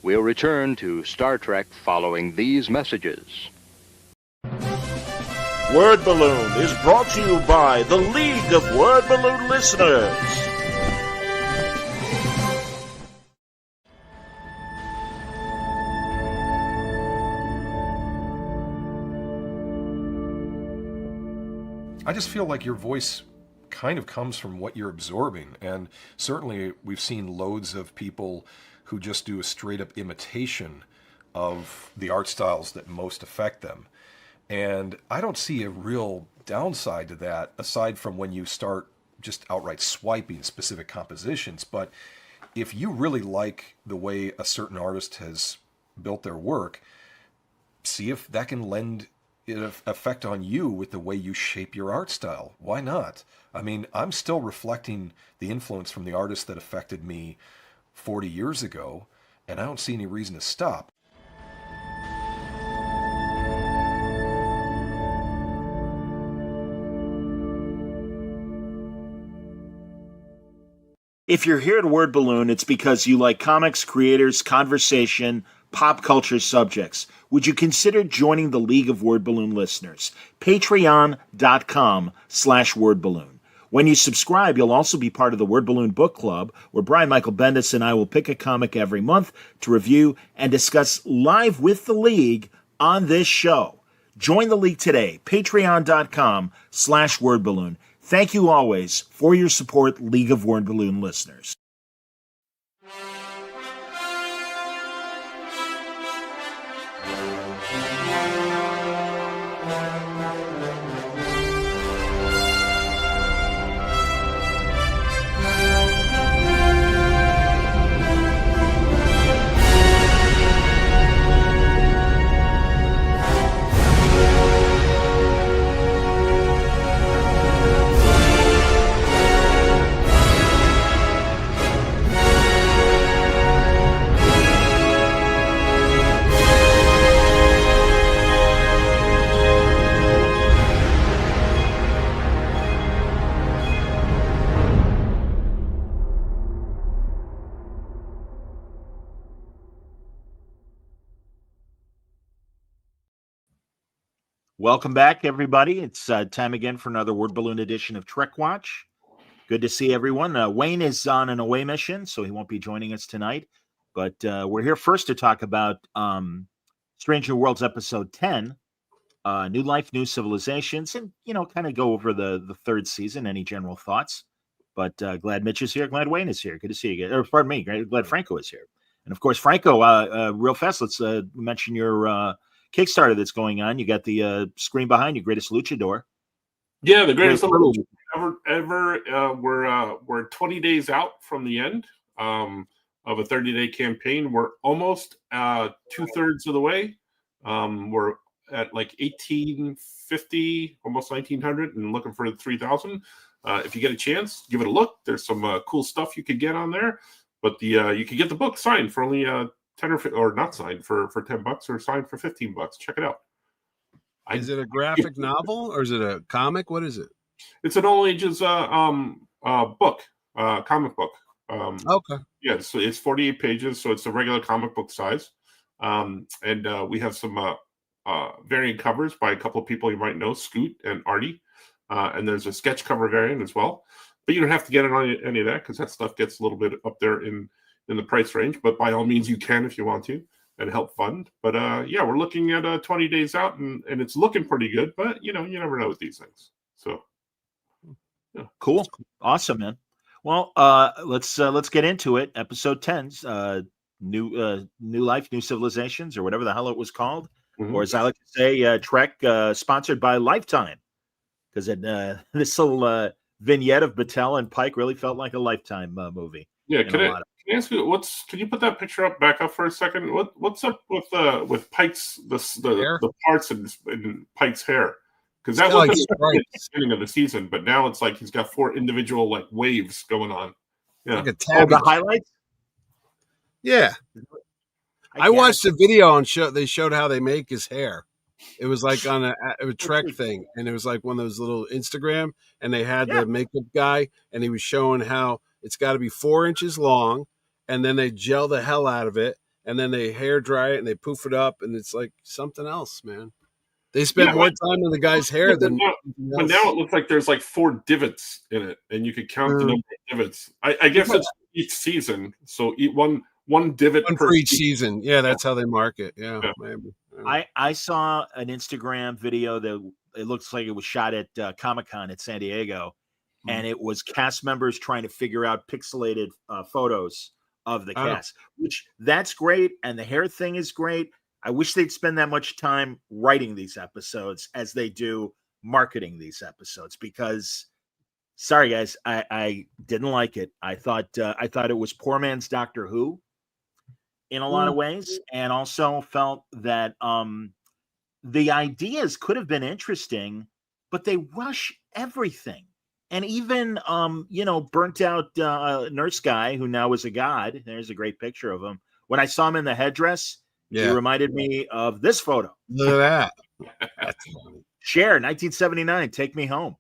We'll return to Star Trek following these messages. Word Balloon is brought to you by the League of Word Balloon Listeners. I just feel like your voice kind of comes from what you're absorbing, and certainly we've seen loads of people who just do a straight up imitation of the art styles that most affect them. And I don't see a real downside to that aside from when you start just outright swiping specific compositions. But if you really like the way a certain artist has built their work, see if that can lend an effect on you with the way you shape your art style. Why not? I mean, I'm still reflecting the influence from the artists that affected me 40 years ago, and I don't see any reason to stop. If you're here at Word Balloon, it's because you like comics, creators, conversation, pop culture subjects. Would you consider joining the League of Word Balloon Listeners? Patreon.com/wordballoon. When you subscribe, you'll also be part of the Word Balloon Book Club, where Brian Michael Bendis and I will pick a comic every month to review and discuss live with the League on this show. Join the League today, patreon.com/wordballoon. Thank you always for your support, League of Word Balloon listeners. Welcome back, everybody. It's time again for another Word Balloon edition of Trek Watch. Good to see everyone. Wayne is on an away mission, so he won't be joining us tonight. But we're here first to talk about Strange New Worlds Episode 10, New Life, New Civilizations, and, kind of go over the third season, any general thoughts. But glad Mitch is here. Glad Wayne is here. Good to see you again. Or pardon me, glad Franco is here. And, of course, Franco, real fast, let's mention your Kickstarter that's going on. You got the screen behind you, Greatest Luchador. Yeah, the greatest ever. We're 20 days out from the end of a 30-day campaign. We're almost 2/3 of the way. We're at like 1850, almost 1900, and looking for 3000. If you get a chance, give it a look. There's some cool stuff you could get on there. But you could get the book signed for only 10 or not signed for $10 or signed for $15. Check it out. Is it a graphic novel or is it a comic? What is it? It's an all ages book, comic book. Okay. Yeah, so it's 48 pages, so it's a regular comic book size. And we have some variant covers by a couple of people you might know, Scoot and Artie. And there's a sketch cover variant as well. But you don't have to get on any of that because that stuff gets a little bit up there in the price range. But by all means, you can if you want to and help fund. But yeah, we're looking at 20 days out, and it's looking pretty good. But you never know with these things. So yeah. Cool, awesome, man. Well, let's get into it. Episode 10's New Life, New Civilizations, or whatever the hell it was called, or as I like to say, Trek, sponsored by Lifetime, because this little vignette of Battelle and Pike really felt like a Lifetime movie. Yeah, can I ask you can you put that picture back up for a second? What's up with Pike's the parts in Pike's hair? Because that was at the beginning of the season, but now it's like he's got 4 individual like waves going on. Yeah, like the highlights. Yeah, I watched the video and they showed how they make his hair. It was like on a Trek thing, and it was like one of those little Instagram, and they had the makeup guy, and he was showing how it's got to be 4 inches long, and then they gel the hell out of it, and then they hair dry it and they poof it up, and it's like something else, man. They spent more time on the guy's hair than. But now it looks like there's like 4 divots in it, and you could count the number of divots. I guess it's each season, so one divot for each season. Yeah, that's how they mark it. Yeah. Maybe. I saw an Instagram video that it looks like it was shot at Comic-Con at San Diego, and it was cast members trying to figure out pixelated photos of the cast, which that's great, and the hair thing is great. I wish they'd spend that much time writing these episodes as they do marketing these episodes, because sorry guys, I didn't like it. I thought it was poor man's Doctor Who in a lot of ways, and also felt that the ideas could have been interesting, but they rush everything. And even burnt out nurse guy who now is a god. There's a great picture of him. When I saw him in the headdress, he reminded me of this photo. Look at that. That's funny. Cher, 1979. Take me home.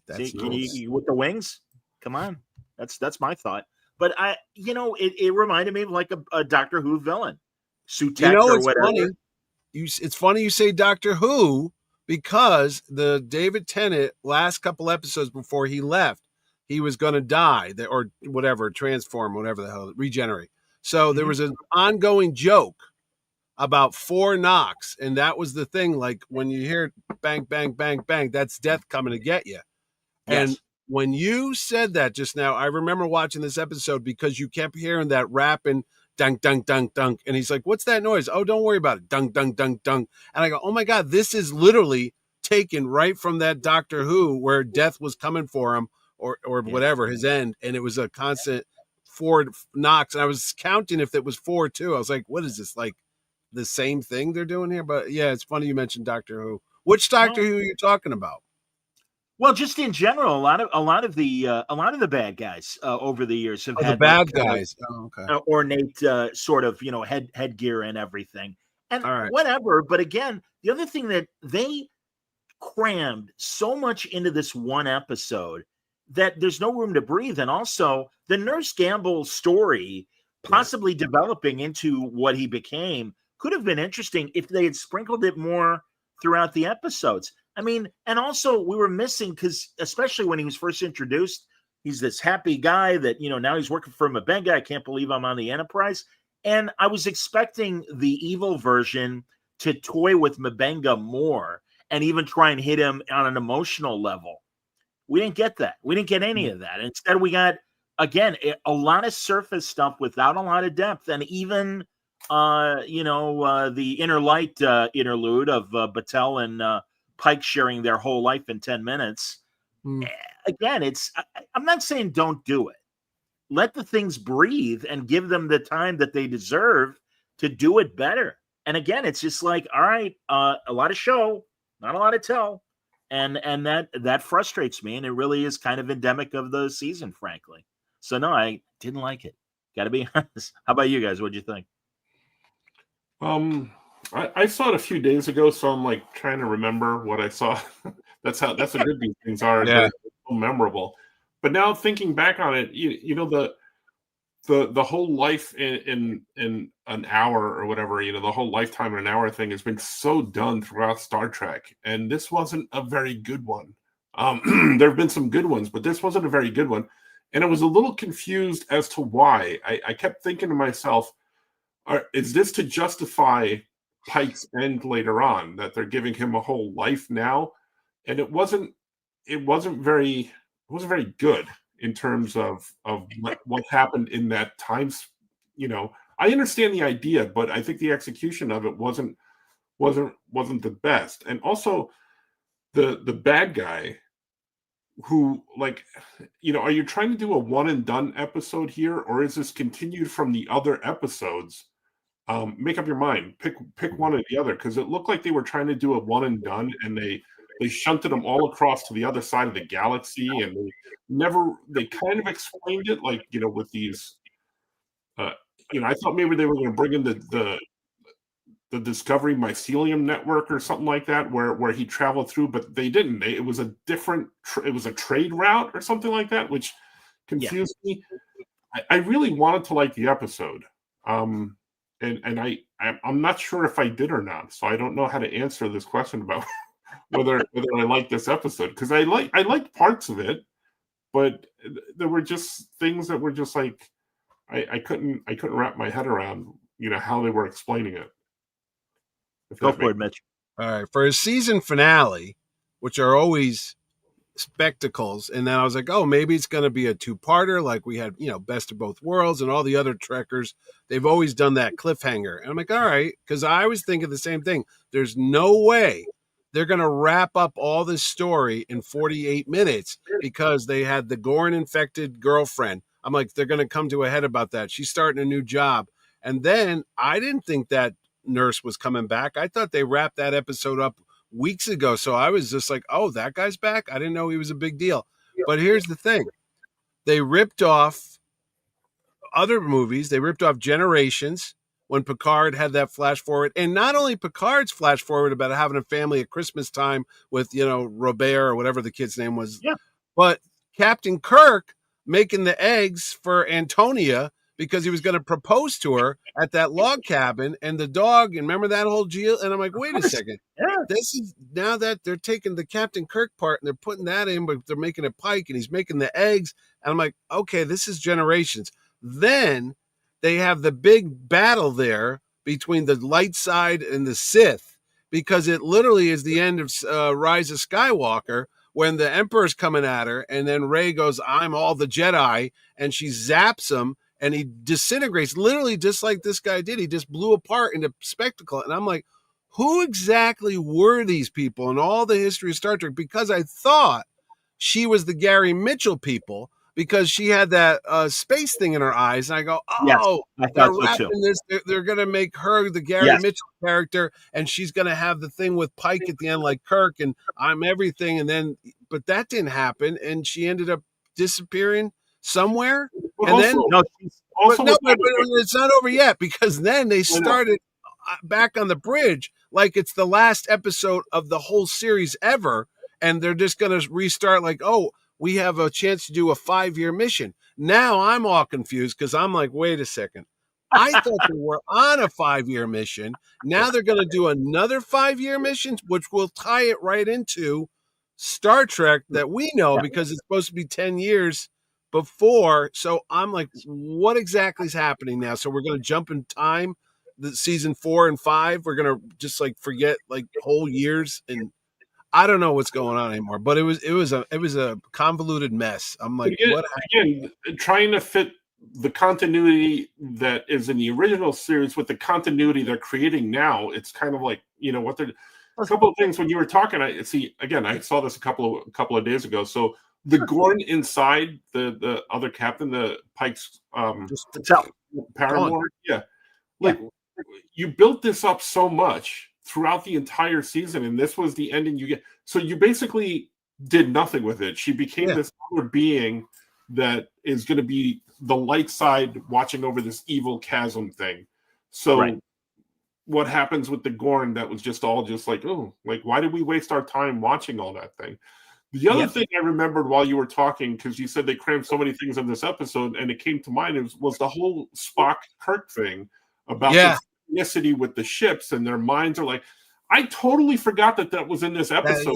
That's See, nice. can you with the wings? Come on. That's my thought. But it reminded me of like a Doctor Who villain. Sutek or it's whatever. funny. It's funny you say Doctor Who, because the David Tennant last couple episodes before he left, he was going to die or whatever, transform, whatever the hell, regenerate. So there was an ongoing joke about 4 knocks, and that was the thing. Like when you hear bang, bang, bang, bang, that's death coming to get you. Yes. And when you said that just now, I remember watching this episode because you kept hearing that rapping, dunk, dunk, dunk, dunk. And he's like, what's that noise? Oh, don't worry about it. Dunk, dunk, dunk, dunk. And I go, oh my God, this is literally taken right from that Doctor Who where death was coming for him or whatever, his end. And it was a constant 4 knocks. And I was counting if it was 4 too. I was like, what is this? Like the same thing they're doing here? But yeah, it's funny you mentioned Doctor Who. Which Doctor Who are you talking about? Well, just in general, a lot of the bad guys over the years have had the bad guys, ornate sort of headgear and everything, and whatever. But again, the other thing that they crammed so much into this one episode that there's no room to breathe, and also the Nurse Gamble story possibly developing into what he became could have been interesting if they had sprinkled it more throughout the episodes. I mean, and also we were missing, because especially when he was first introduced, he's this happy guy that, now he's working for M'Benga. I can't believe I'm on the Enterprise. And I was expecting the evil version to toy with M'Benga more and even try and hit him on an emotional level. We didn't get that. We didn't get any of that. Instead, we got, again, a lot of surface stuff without a lot of depth. And even, the Inner Light interlude of Battelle and Pike sharing their whole life in 10 minutes. Again, I'm not saying don't do it. Let the things breathe and give them the time that they deserve to do it better. And again, it's just like, all right, a lot of show, not a lot of tell. And that frustrates me. And it really is kind of endemic of the season, frankly. So no, I didn't like it. Got to be honest. How about you guys? What'd you think? I saw it a few days ago, so I'm like trying to remember what I saw. That's how good these things are. Yeah. They're so memorable. But now thinking back on it, the whole life in an hour or whatever, the whole lifetime in an hour thing has been so done throughout Star Trek, and this wasn't a very good one. There have been some good ones, but this wasn't a very good one, and I was a little confused as to why. I kept thinking to myself, is this to justify Pike's end later on, that they're giving him a whole life now? And it wasn't very good in terms of what happened in that time. I understand the idea, but I think the execution of it wasn't the best. And also the bad guy who, are you trying to do a one and done episode here, or is this continued from the other episodes? Make up your mind. Pick one or the other, because it looked like they were trying to do a one and done, and they shunted them all across to the other side of the galaxy, and they kind of explained it with these. I thought maybe they were going to bring in the Discovery Mycelium network or something like that, where he traveled through, but they didn't. It was a different. It was a trade route or something like that, which confused me. I really wanted to like the episode. and I'm not sure if I did or not. So I don't know how to answer this question about whether I like this episode, because I liked parts of it, but there were just things that were just like I couldn't wrap my head around, how they were explaining it. Go for it, Mitch. All right, for a season finale, which are always spectacles, and then I was like, oh, maybe it's going to be a two-parter, like we had, Best of Both Worlds and all the other Trekkers. They've always done that cliffhanger, and I'm like, all right, because I was thinking the same thing. There's no way they're going to wrap up all this story in 48 minutes because they had the Gorn-infected girlfriend. I'm like, they're going to come to a head about that. She's starting a new job, and then I didn't think that nurse was coming back. I thought they wrapped that episode up weeks ago. So I was just like, oh, that guy's back. I didn't know he was a big deal. But here's the thing. They ripped off other movies. They ripped off Generations when Picard had that flash forward. And not only Picard's flash forward about having a family at Christmas time with, Robert or whatever the kid's name was, but Captain Kirk making the eggs for Antonia because he was going to propose to her at that log cabin, and the dog, and remember that whole deal? And I'm like, wait a second. This is now that they're taking the Captain Kirk part and they're putting that in, but they're making it Pike and he's making the eggs. And I'm like, okay, this is Generations. Then they have the big battle there between the light side and the Sith, because it literally is the end of Rise of Skywalker, when the Emperor's coming at her, and then Rey goes, I'm all the Jedi, and she zaps him, and he disintegrates, literally just like this guy did. He just blew apart into spectacle. And I'm like, who exactly were these people in all the history of Star Trek? Because I thought she was the Gary Mitchell people, because she had that space thing in her eyes. And I go, oh, yes, they're wrapping this. They're going to make her the Gary Mitchell character, and she's going to have the thing with Pike at the end, like Kirk, and I'm everything. And then, but that didn't happen, and she ended up disappearing somewhere. But and also, then but it's not over yet, because then they started back on the bridge like it's the last episode of the whole series ever, and they're just going to restart like, oh, we have a chance to do a 5-year mission. Now I'm all confused, because I'm like, wait a second. I thought they were on a 5-year mission. Now they're going to do another 5-year mission, which will tie it right into Star Trek that we know, because it's supposed to be 10 years before. So I'm like, what exactly is happening now? So we're going to jump in time, the season 4 and 5. We're going to just like forget like whole years, and I don't know what's going on anymore. But it was a convoluted mess. I'm like, what happened? Again, trying to fit the continuity that is in the original series with the continuity they're creating now. It's kind of like, what they're. A couple of things when you were talking. I saw this a couple of days ago. So the Gorn inside the other captain, the Pike's paramour, you built this up so much throughout the entire season, and this was the ending you get. So you basically did nothing with it. She became this other being that is going to be the light side watching over this evil chasm thing. So what happens with the Gorn? That was just like, oh, like, why did we waste our time watching all that thing? The other thing I remembered while you were talking, because you said they crammed so many things in this episode, and it came to mind, was the whole Spock Kirk thing about the synchronicity with the ships, and their minds are like, I totally forgot that was in this episode.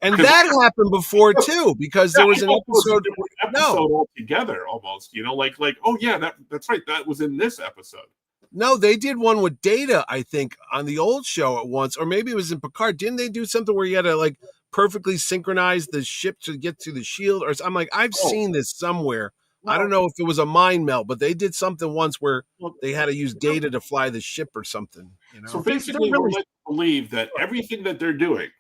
And that happened before too, because there was an episode altogether, almost, oh yeah, that's right, that was in this episode. No, they did one with Data, I think, on the old show at once, or maybe it was in Picard. Didn't they do something where you had to like perfectly synchronize the ship to get to the shield? Or I'm like, I've seen this somewhere. I don't know if it was a mind melt, but they did something once where they had to use Data to fly the ship or something. So basically, we're led to believe that everything that they're doing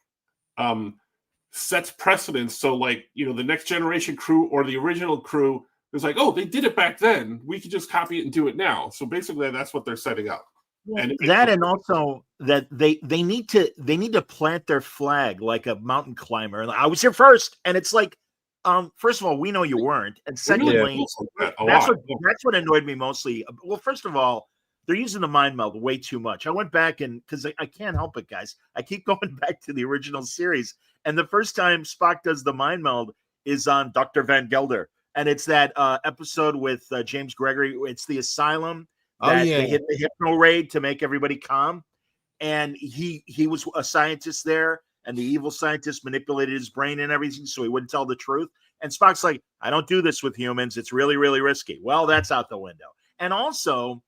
sets precedence. So, like, the Next Generation crew or the original crew is like, oh, they did it back then. We could just copy it and do it now. So basically, that's what they're setting up. And also that they need to plant their flag like a mountain climber. I was here first, and it's like, first of all, we know you weren't, and secondly, that's what annoyed me mostly. Well, first of all, they're using the mind meld way too much. I went back because I can't help it, guys. I keep going back to the original series, and the first time Spock does the mind meld is on Dr. Van Gelder. and it's that episode with James Gregory. It's the asylum that they hit the hypno raid to make everybody calm, and he was a scientist there, and the evil scientist manipulated his brain and everything so he wouldn't tell the truth. And Spock's like, I don't do this with humans. It's really, really risky. Well, that's out the window. And also,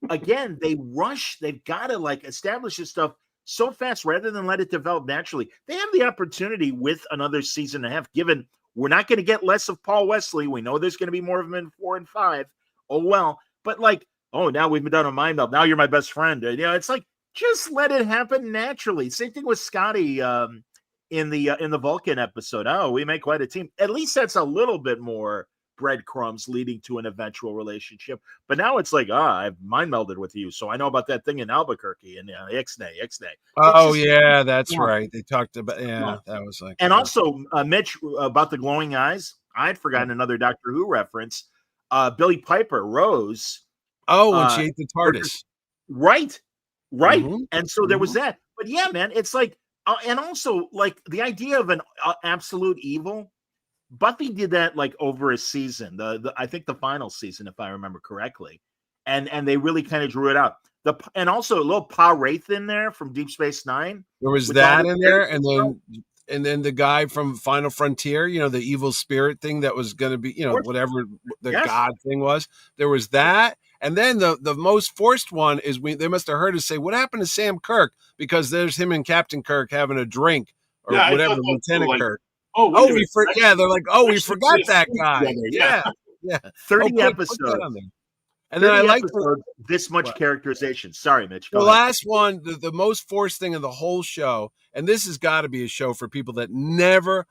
again, they rush. They've got to like establish this stuff so fast rather than let it develop naturally. They have the opportunity with another season and a half, given we're not going to get less of Paul Wesley. We know there's going to be more of him in 4 and 5. Oh, well. But like, oh, now we've done a mind meld. Now you're my best friend. It's like, just let it happen naturally. Same thing with Scotty in the Vulcan episode. Oh, we make quite a team. At least that's a little bit more breadcrumbs leading to an eventual relationship. But now it's like, I've mind melded with you, so I know about that thing in Albuquerque and Ixnay. Oh yeah, that's right. They talked about that was like. And also, Mitch, about the glowing eyes. I'd forgotten another Doctor Who reference. Billy Piper, Rose. Oh, when she ate the TARDIS. Right. Mm-hmm. And so there was that. But yeah, man, it's like, and also like the idea of an absolute evil. Buffy did that like over a season. I think the final season, if I remember correctly, and they really kind of drew it out. And also a little Pa Wraith in there from Deep Space Nine. There was that in there, and then the guy from Final Frontier, the evil spirit thing that was going to be, whatever the god thing was. There was that, and then the most forced one is they must have heard us say, "What happened to Sam Kirk?" Because there's him and Captain Kirk having a drink or whatever, Lieutenant Kirk. We forgot that guy. Yeah. 30 episodes. And then I like this much characterization. Sorry, Mitch. The last one, the most forced thing of the whole show, and this has got to be a show for people that never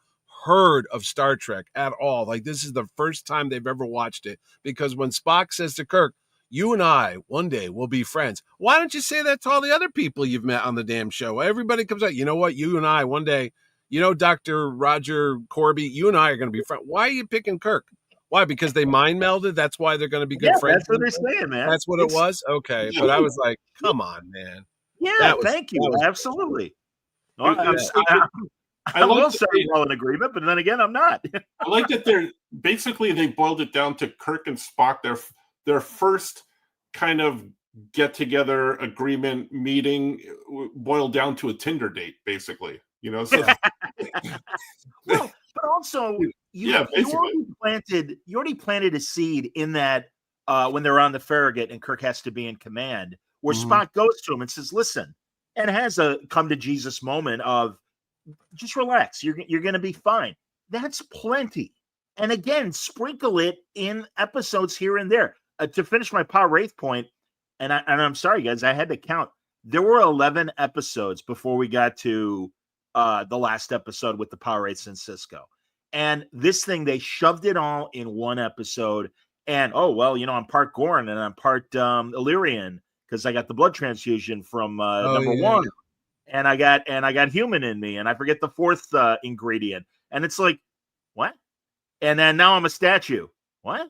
heard of Star Trek at all. Like, this is the first time they've ever watched it. Because when Spock says to Kirk, "You and I, one day, will be friends," why don't you say that to all the other people you've met on the damn show? Everybody comes out, you know what, you and I, one day, Dr. Roger Corby, you and I are going to be friends. Why are you picking Kirk? Why? Because they mind melded? That's why they're going to be good friends? That's what they're saying, man. That's what it was? Okay. But I was like, come on, man. Yeah, thank you. Absolutely. I will say we're all in agreement, but then again, I'm not. I like that they boiled it down to Kirk and Spock, their first kind of get-together agreement meeting boiled down to a Tinder date, basically. So well, but also you already planted a seed in that when they're on the Farragut and Kirk has to be in command, where Spock goes to him and says, "Listen," and has a come to Jesus moment of just relax. You're going to be fine. That's plenty. And again, sprinkle it in episodes here and there. To finish my Pa Wraith point, and I'm sorry, guys, I had to count. There were 11 episodes before we got to the last episode with the Pa Wraiths and Cisco. And this thing, they shoved it all in one episode. And, I'm part Gorn and I'm part Illyrian because I got the blood transfusion from number one. And I got human in me. And I forget the fourth ingredient. And it's like, what? And then now I'm a statue. What?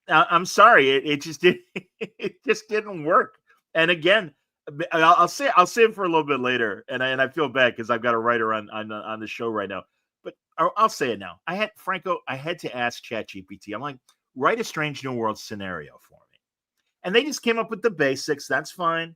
I'm sorry. It just didn't work. And again, I'll say it for a little bit later, and I feel bad because I've got a writer on the show right now. But I'll say it now. I had to ask ChatGPT. I'm like, write a Strange New World scenario for me, and they just came up with the basics. That's fine.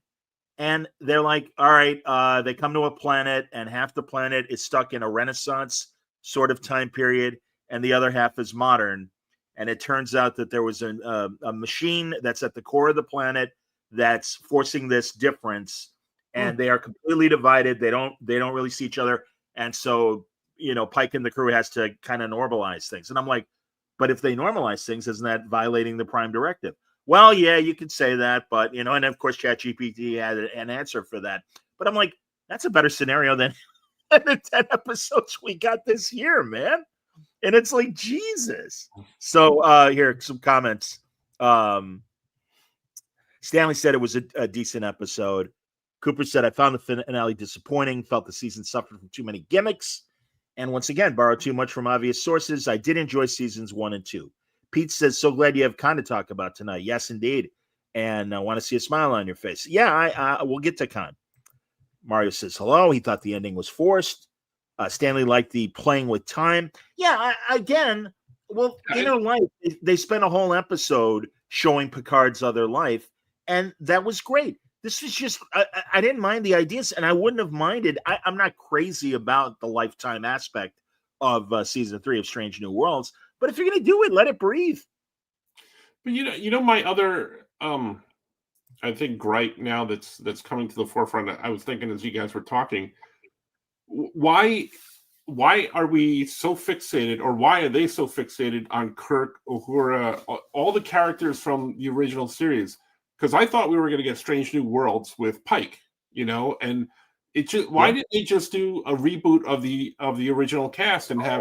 And they're like, all right, they come to a planet, and half the planet is stuck in a Renaissance sort of time period, and the other half is modern. And it turns out that there was a machine that's at the core of the planet that's forcing this difference, and they are completely divided. They don't really see each other. And so, Pike and the crew has to kind of normalize things. And I'm like, but if they normalize things, isn't that violating the Prime Directive? Well, yeah, you could say that, but, and of course, ChatGPT had an answer for that. But I'm like, that's a better scenario than the 10 episodes we got this year, man. And it's like, Jesus. So here, some comments. Stanley said it was a decent episode. Cooper said, I found the finale disappointing, felt the season suffered from too many gimmicks, and once again, borrowed too much from obvious sources. I did enjoy seasons 1 and 2. Pete says, so glad you have Khan to talk about tonight. Yes, indeed. And I want to see a smile on your face. Yeah, we'll get to Khan. Mario says, hello. He thought the ending was forced. Stanley liked the playing with time. Yeah, again, Well, Inner Life, they spent a whole episode showing Picard's other life, and that was great. This was just, I didn't mind the ideas, and I wouldn't have minded. I'm not crazy about the lifetime aspect of season 3 of Strange New Worlds, but if you're going to do it, let it breathe. But my other, I think, gripe now that's coming to the forefront. I was thinking as you guys were talking, why are we so fixated, or why are they so fixated on Kirk, Uhura, all the characters from the original series? Because I thought we were going to get Strange New Worlds with Pike, and it just why didn't they just do a reboot of the original cast and have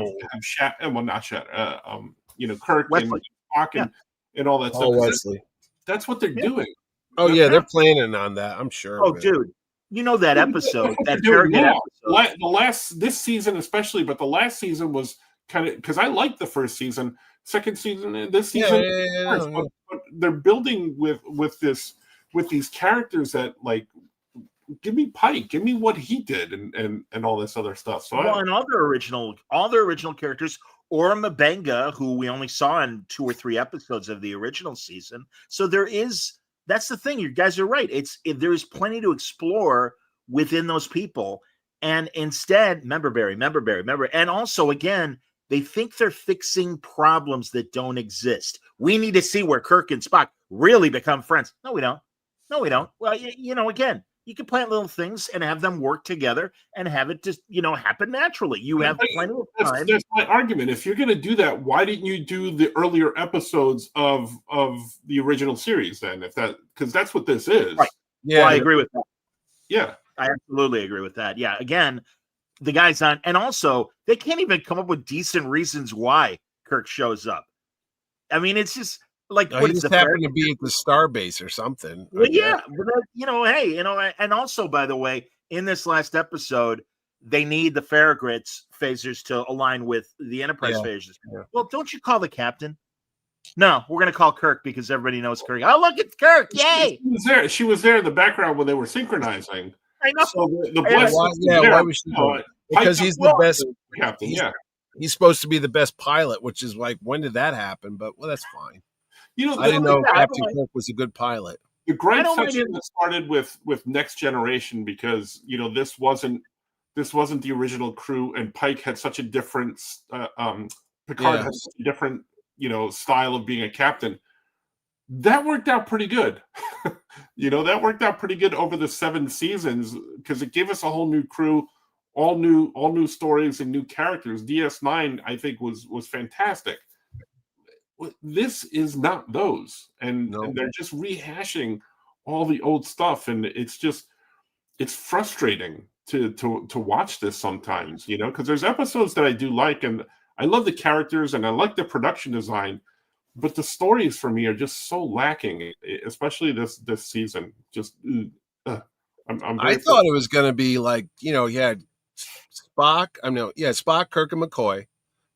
Kirk Wesley. and Spock and all that stuff? Wesley. That's what they're doing. Oh yeah, they're planning on that. I'm sure. Oh, dude, that episode, that Farragut episode. This season especially, but the last season was kind of, because I liked the first season. Second season, this season, but they're building with these characters that, like, give me Pike, give me what he did, and all this other stuff. So and all the original characters, Ora Mabenga, who we only saw in 2 or 3 episodes of the original season. So that's the thing. You guys are right. There is plenty to explore within those people, and instead, member Barry, and also again, they think they're fixing problems that don't exist. We need to see where Kirk and Spock really become friends. No, we don't. Well, again, you can plant little things and have them work together and have it just, happen naturally. You have plenty of time. That's my argument. If you're going to do that, why didn't you do the earlier episodes of the original series then? Because that's what this is. Right. Yeah, well, I agree with that. Yeah, I absolutely agree with that. Yeah, again, the guy's on, and also they can't even come up with decent reasons why Kirk shows up. I mean, it's just like he just happened to be at the Starbase or something. Well, yeah, but and also, by the way, in this last episode, they need the Farragut's phasers to align with the Enterprise phasers. Yeah. Well, don't you call the captain? No, we're going to call Kirk because everybody knows Kirk. Oh, look, it's Kirk! Yay! She was there in the background when they were synchronizing. I know. So why was she doing it? Because he's the best captain. He's supposed to be the best pilot, which is like, when did that happen? But that's fine. I didn't know Captain Kirk was a good pilot. The gripe section that started with Next Generation, because this wasn't the original crew, and Pike had such a different Picard had such a different style of being a captain. That worked out pretty good. That worked out pretty good over the 7 seasons, because it gave us a whole new crew, all new stories and new characters. DS9, I think, was fantastic. This is not those, and they're just rehashing all the old stuff, and it's frustrating to watch this sometimes, because there's episodes that I do like, and I love the characters and I like the production design, but the stories for me are just so lacking, especially this season. I thought it was going to be like, you had Spock, Kirk and McCoy,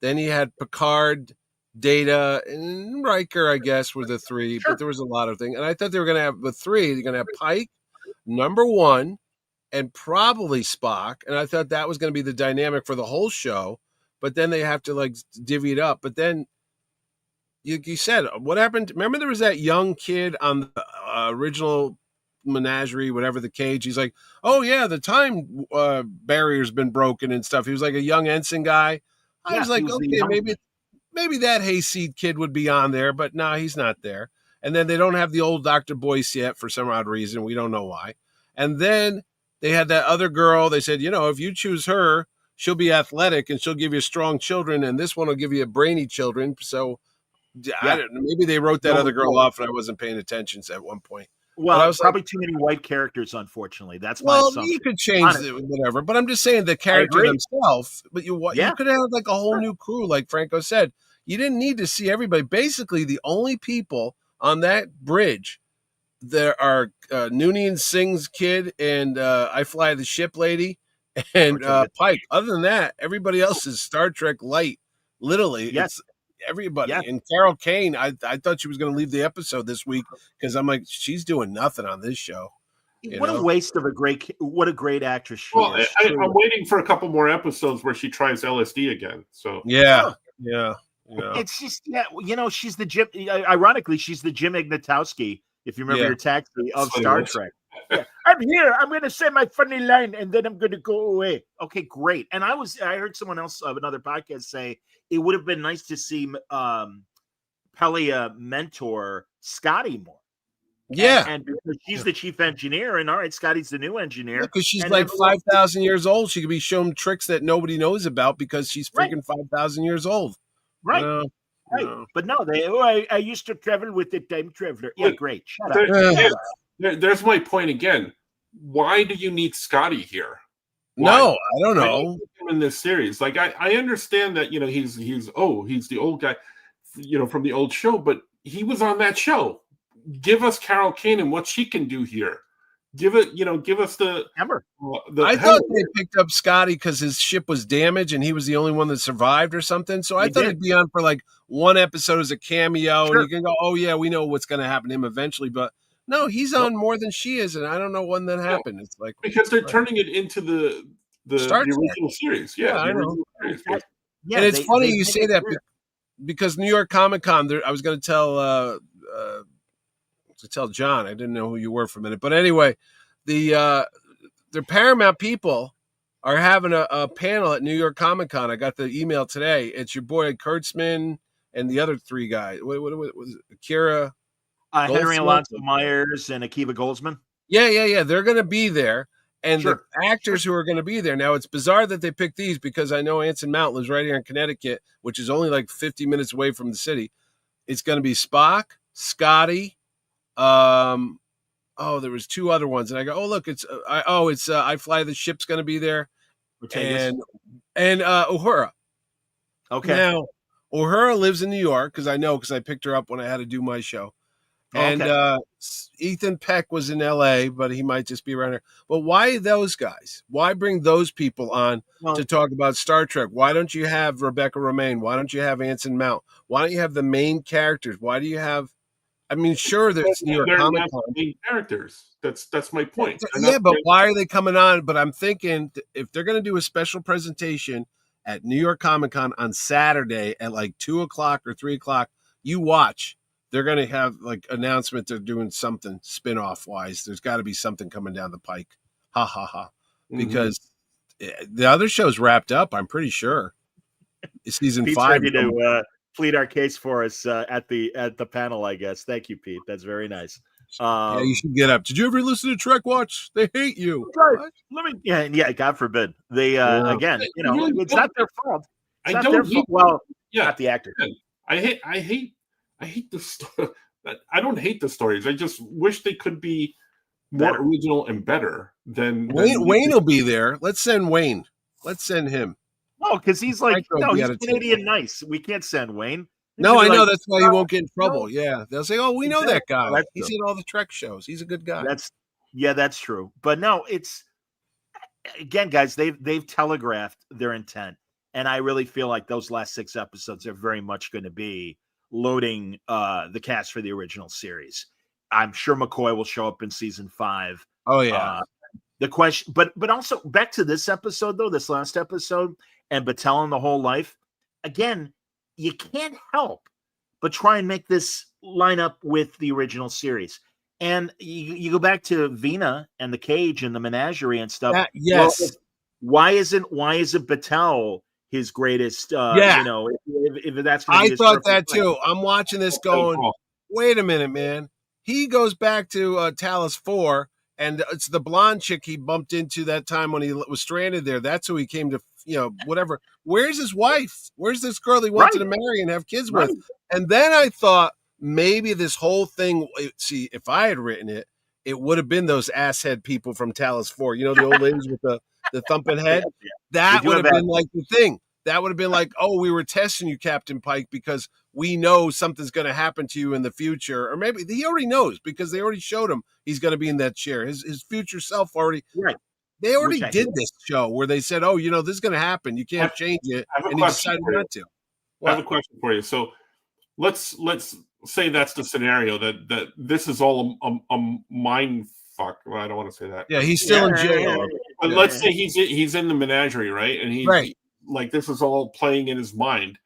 then you had Picard, Data, and Riker, I guess, were the 3, but there was a lot of things. And I thought they were going to have the 3. You're going to have Pike, number 1, and probably Spock. And I thought that was going to be the dynamic for the whole show. But then they have to like divvy it up. But then you said, what happened? Remember there was that young kid on the original Menagerie, whatever the cage. He's like, oh yeah, the time barrier's been broken and stuff. He was like a young ensign guy. I was like, okay, maybe that hayseed kid would be on there, but no, he's not there. And then they don't have the old Dr. Boyce yet for some odd reason. We don't know why. And then they had that other girl. They said, if you choose her, she'll be athletic and she'll give you strong children, and this one will give you brainy children. So I don't know, maybe they wrote that other girl off and I wasn't paying attention at one point. Well, I was probably too many white characters, unfortunately. That's my assumption. You could change it, whatever. But I'm just saying the character themselves. But you could have had like a whole new crew, like Franco said. You didn't need to see everybody. Basically, the only people on that bridge there are Noonien Singh's kid and I Fly the Ship lady and Pike. Other than that, everybody else is Star Trek light. Literally, it's everybody. Yeah. And Carol Kane, I thought she was going to leave the episode this week because I'm like, she's doing nothing on this show. A waste of what a great actress she is. I'm waiting for a couple more episodes where she tries LSD again. So yeah. Yeah. It's just, she's the Jim. Ironically, she's the Jim Ignatowski, if you remember Yeah. your taxi of That's what it Star is. Trek. Yeah. I'm here. I'm going to say my funny line, and then I'm going to go away. Okay, great. And I heard someone else of another podcast say it would have been nice to see Pelia mentor Scotty more. Yeah. And because she's the chief engineer, and all right, Scotty's the new engineer. Because she's and like everyone- 5,000 years old. She could be shown tricks that nobody knows about because she's freaking 5,000 years old. Right. No, Right. no. But no, I used to travel with the time traveler. Yeah, Look, great. Shut up. There's my point again. Why do you need Scotty here? No, I don't Why know. do you need him in this series? Like I understand that he's the old guy, from the old show, but he was on that show. Give us Carol Kane and what she can do here. Give us the Hammer. I thought they picked up Scotty because his ship was damaged and he was the only one that survived or something. So I thought he'd be on for like one episode as a cameo, and you can go, "Oh yeah, we know what's going to happen to him eventually." But no, he's on more than she is, and I don't know when that happened. It's like because they're turning it into the Star Trek. original series. Yeah, I the know. original series. Yeah, and it's funny you made say it that clear. because New York Comic Con. I was going to tell John. I didn't know who you were for a minute, but anyway, the Paramount people are having a panel at New York Comic Con. I got the email today. It's your boy Kurtzman and the other three guys. What was it? Akira? Henry Goldsmith? Alonso Myers and Akiva Goldsman. Yeah. They're going to be there. And Sure. the actors who are going to be there. Now, it's bizarre that they picked these because I know Anson Mount lives right here in Connecticut, which is only like 50 minutes away from the city. It's going to be Spock, Scotty. There was two other ones. And I go, oh, look, it's I Fly the Ship's going to be there. And Uhura. Okay. Now, Uhura lives in New York because I picked her up when I had to do my show. And Ethan Peck was in L.A., but he might just be around here. But why those guys? Why bring those people on to talk about Star Trek? Why don't you have Rebecca Romaine? Why don't you have Anson Mount? Why don't you have the main characters? Why do you have? I mean, sure, there's New York They're Comic not Con. the main characters. That's my point. Yeah, but why are they coming on? But I'm thinking if they're going to do a special presentation at New York Comic Con on Saturday at like 2:00 or 3:00, you watch. They're going to have like announcement they're doing something spin-off wise. There's got to be something coming down the pike. Ha ha ha. Because the other show's wrapped up, I'm pretty sure. Season Pete's 5. ready to plead our case for us at the panel, I guess. Thank you, Pete. That's very nice. Yeah, you should get up. Did you ever listen to Trek Watch? They hate you. Right. Let me. Yeah. God forbid. They again. It's not their fault. It's not their fault. Well, not the actor. I hate the story. I don't hate the stories. I just wish they could be more original and better than Wayne will be there. Let's send Wayne. Let's send him. No, because he's like, he's Canadian nice. We can't send Wayne. No, I know that's why he won't get in trouble. Yeah, they'll say, "Oh, we know that guy. He's in all the Trek shows. He's a good guy." That's true. But no, it's again, guys. They've telegraphed their intent, and I really feel like those last 6 episodes are very much going to be loading the cast for the original series. I'm sure McCoy will show up in season 5. Oh yeah. The question, but also back to this episode though, this last episode, and Battelle and the whole life. Again, you can't help but try and make this line up with the original series. And you go back to Vina and the cage and the menagerie and stuff. Yes. Well, why isn't Battelle his greatest? If that's I thought that too. I'm watching this going, wait a minute, man. He goes back to Talos 4, and it's the blonde chick he bumped into that time when he was stranded there. That's who he came to, whatever. Where's his wife? Where's this girl he wanted to marry and have kids with? And then I thought maybe this whole thing, see, if I had written it, it would have been those asshead people from Talos 4. You know, the old ladies with the thumping head? That would have been like the thing. That would have been like, oh, we were testing you, Captain Pike, because we know something's going to happen to you in the future. Or maybe he already knows because they already showed him he's going to be in that chair. His future self already. Right. They already did this show where they said, oh, this is going to happen. You can't change it. And he decided not to. I have a question for you. So let's say that's the scenario that this is all a mind fuck. Well, I don't want to say that. Yeah, he's still in jail. But let's say he's in the menagerie, right? And he's like, this is all playing in his mind.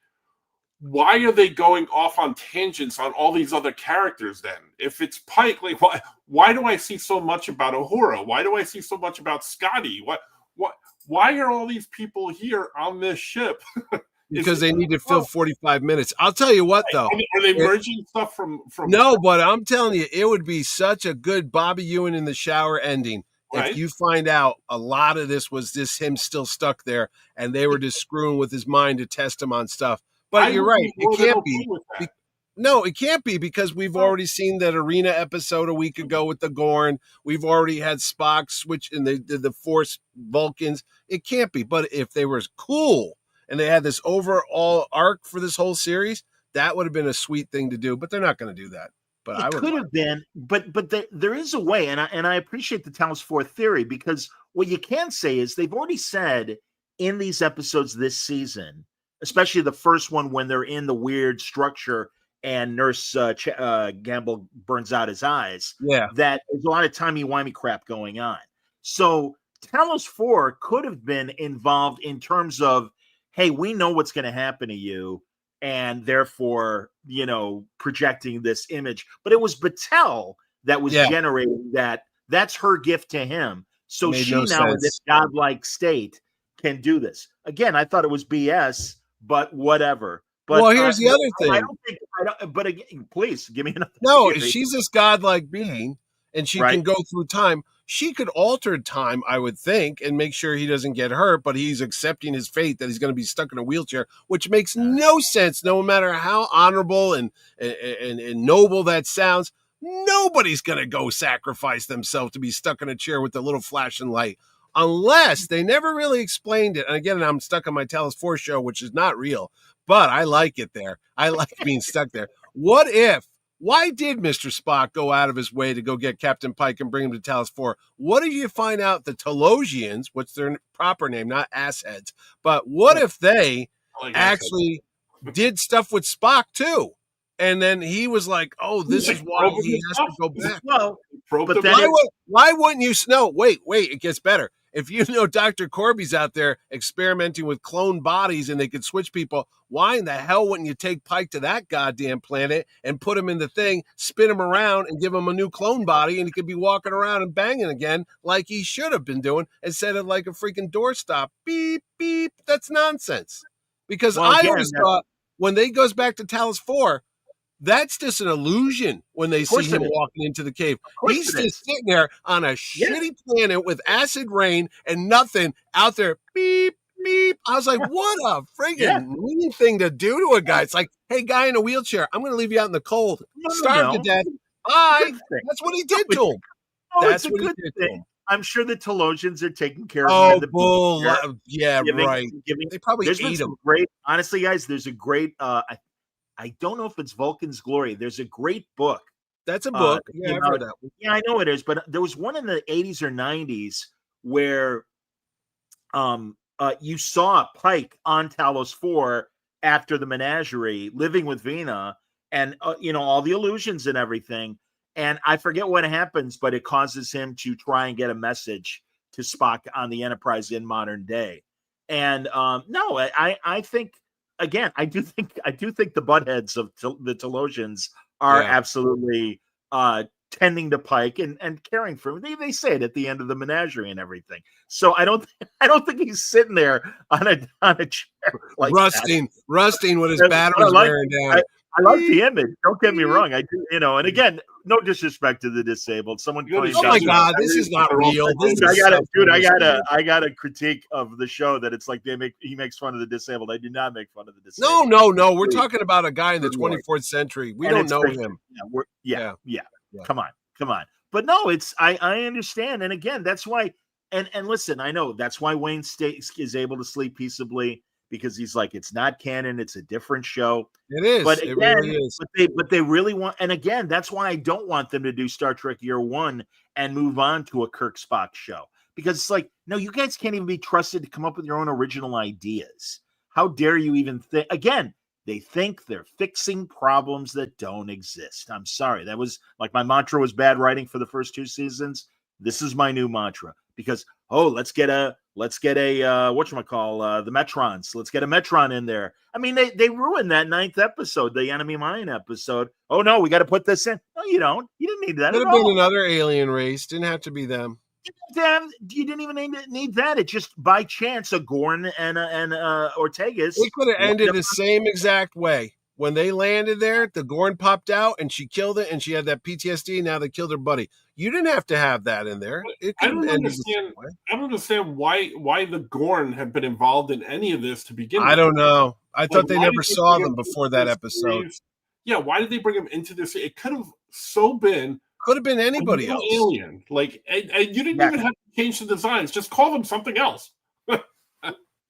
why are they going off on tangents on all these other characters then? If it's Pike, like why do I see so much about Uhura? Why do I see so much about Scotty? Why are all these people here on this ship? Because they need to fill 45 minutes. I'll tell you what, though. Are they merging stuff from? No, but I'm telling you, it would be such a good Bobby Ewan in the shower ending if you find out a lot of this was just him still stuck there, and they were just screwing with his mind to test him on stuff. But you're right. It can't be. No, it can't be because we've already seen that arena episode a week ago with the Gorn. We've already had Spock switch and they did the Force Vulcans. It can't be. But if they were cool and they had this overall arc for this whole series, that would have been a sweet thing to do. But they're not going to do that. But it could have been. But there is a way, and I appreciate the Talos 4 theory, because what you can say is they've already said in these episodes this season, especially the first one when they're in the weird structure and Nurse Gamble burns out his eyes, that there's a lot of timey-wimey crap going on. So Talos 4 could have been involved in terms of, hey, we know what's going to happen to you, and therefore, projecting this image. But it was Batel that was generating that. That's her gift to him. So she now in this godlike state can do this. Again, I thought it was BS, but whatever. But, here's the other thing. I don't think. But again, please give me another. No, if she's this godlike being and she can go through time, she could alter time, I would think, and make sure he doesn't get hurt. But he's accepting his fate that he's going to be stuck in a wheelchair, which makes no sense. No matter how honorable and noble that sounds, nobody's going to go sacrifice themselves to be stuck in a chair with a little flashing light. Unless they never really explained it. And again, I'm stuck on my Talos 4 show, which is not real, but I like it there. I like being stuck there. Why did Mr. Spock go out of his way to go get Captain Pike and bring him to Talos 4? What if you find out the Talosians, what's their proper name, not assheads, but what if they actually did stuff with Spock too? And then he was like, oh, this is why he has to go back. Well, but then why wouldn't you know? Wait, it gets better. If you know Dr. Corby's out there experimenting with clone bodies and they could switch people, why in the hell wouldn't you take Pike to that goddamn planet and put him in the thing, spin him around and give him a new clone body and he could be walking around and banging again like he should have been doing instead of like a freaking doorstop. Beep, beep. That's nonsense. Because I always thought when they goes back to Talos 4, that's just an illusion when they see him walking into the cave. He's just sitting there on a shitty planet with acid rain and nothing out there. Beep, beep. I was like, what a friggin' mean thing to do to a guy. It's like, hey, guy in a wheelchair, I'm going to leave you out in the cold. Starve to death. Bye. That's what he did to him. That's what he did to him. I'm sure the Talosians are taking care of him. Oh, bull. Yeah, right. They probably ate him. Honestly, guys, there's a great I don't know if it's Vulcan's Glory. There's a great book. That's a book. I've heard that one. Yeah, I know it is. But there was one in the 80s or 90s where you saw Pike on Talos 4 after the menagerie, living with Vina, and all the illusions and everything. And I forget what happens, but it causes him to try and get a message to Spock on the Enterprise in modern day. And I think. Again, I do think the buttheads of the Talosians are absolutely tending to Pike and caring for him. They say it at the end of the menagerie and everything. So I don't think he's sitting there on a chair like rusting with his batteries wearing down. I like the image. Don't get me wrong. I do, and again, no disrespect to the disabled. Someone claims, oh my God, this is not real. I got a critique of the show that it's like he makes fun of the disabled. I do not make fun of the disabled. No. We're talking about a guy in the 24th century. We don't know him. Yeah. Come on. But no, I understand. And again, that's why. And listen, I know that's why Wayne is able to sleep peaceably. Because he's like, it's not canon, it's a different show. It is. But again, it really is. But they really want, and again, that's why I don't want them to do Star Trek Year One and move on to a Kirk Spock show. Because it's like, no, you guys can't even be trusted to come up with your own original ideas. How dare you even think? Again, they think they're fixing problems that don't exist. I'm sorry. That was like my mantra was bad writing for the first 2 seasons. This is my new mantra. because let's get a whatchamacall, the Metrons. Let's get a Metron in there. I mean, they ruined that 9th episode, the Enemy Mine episode. Oh no, we got to put this in. No, you don't. You didn't need that. Could at have been all. another alien race. Didn't have to be them. Damn, you didn't even need that. It just by chance a Gorn and Ortegas. It could have ended the same exact way. When they landed there, the Gorn popped out and she killed it, and she had that PTSD. Now they killed her buddy. You didn't have to have that in there. I don't understand why the Gorn have been involved in any of this to begin with. I don't know. I thought they never saw them before that episode. Series? Yeah, why did they bring them into this? It could have been. Could have been anybody else. Alien. Like, and you didn't even have to change the designs. Just call them something else.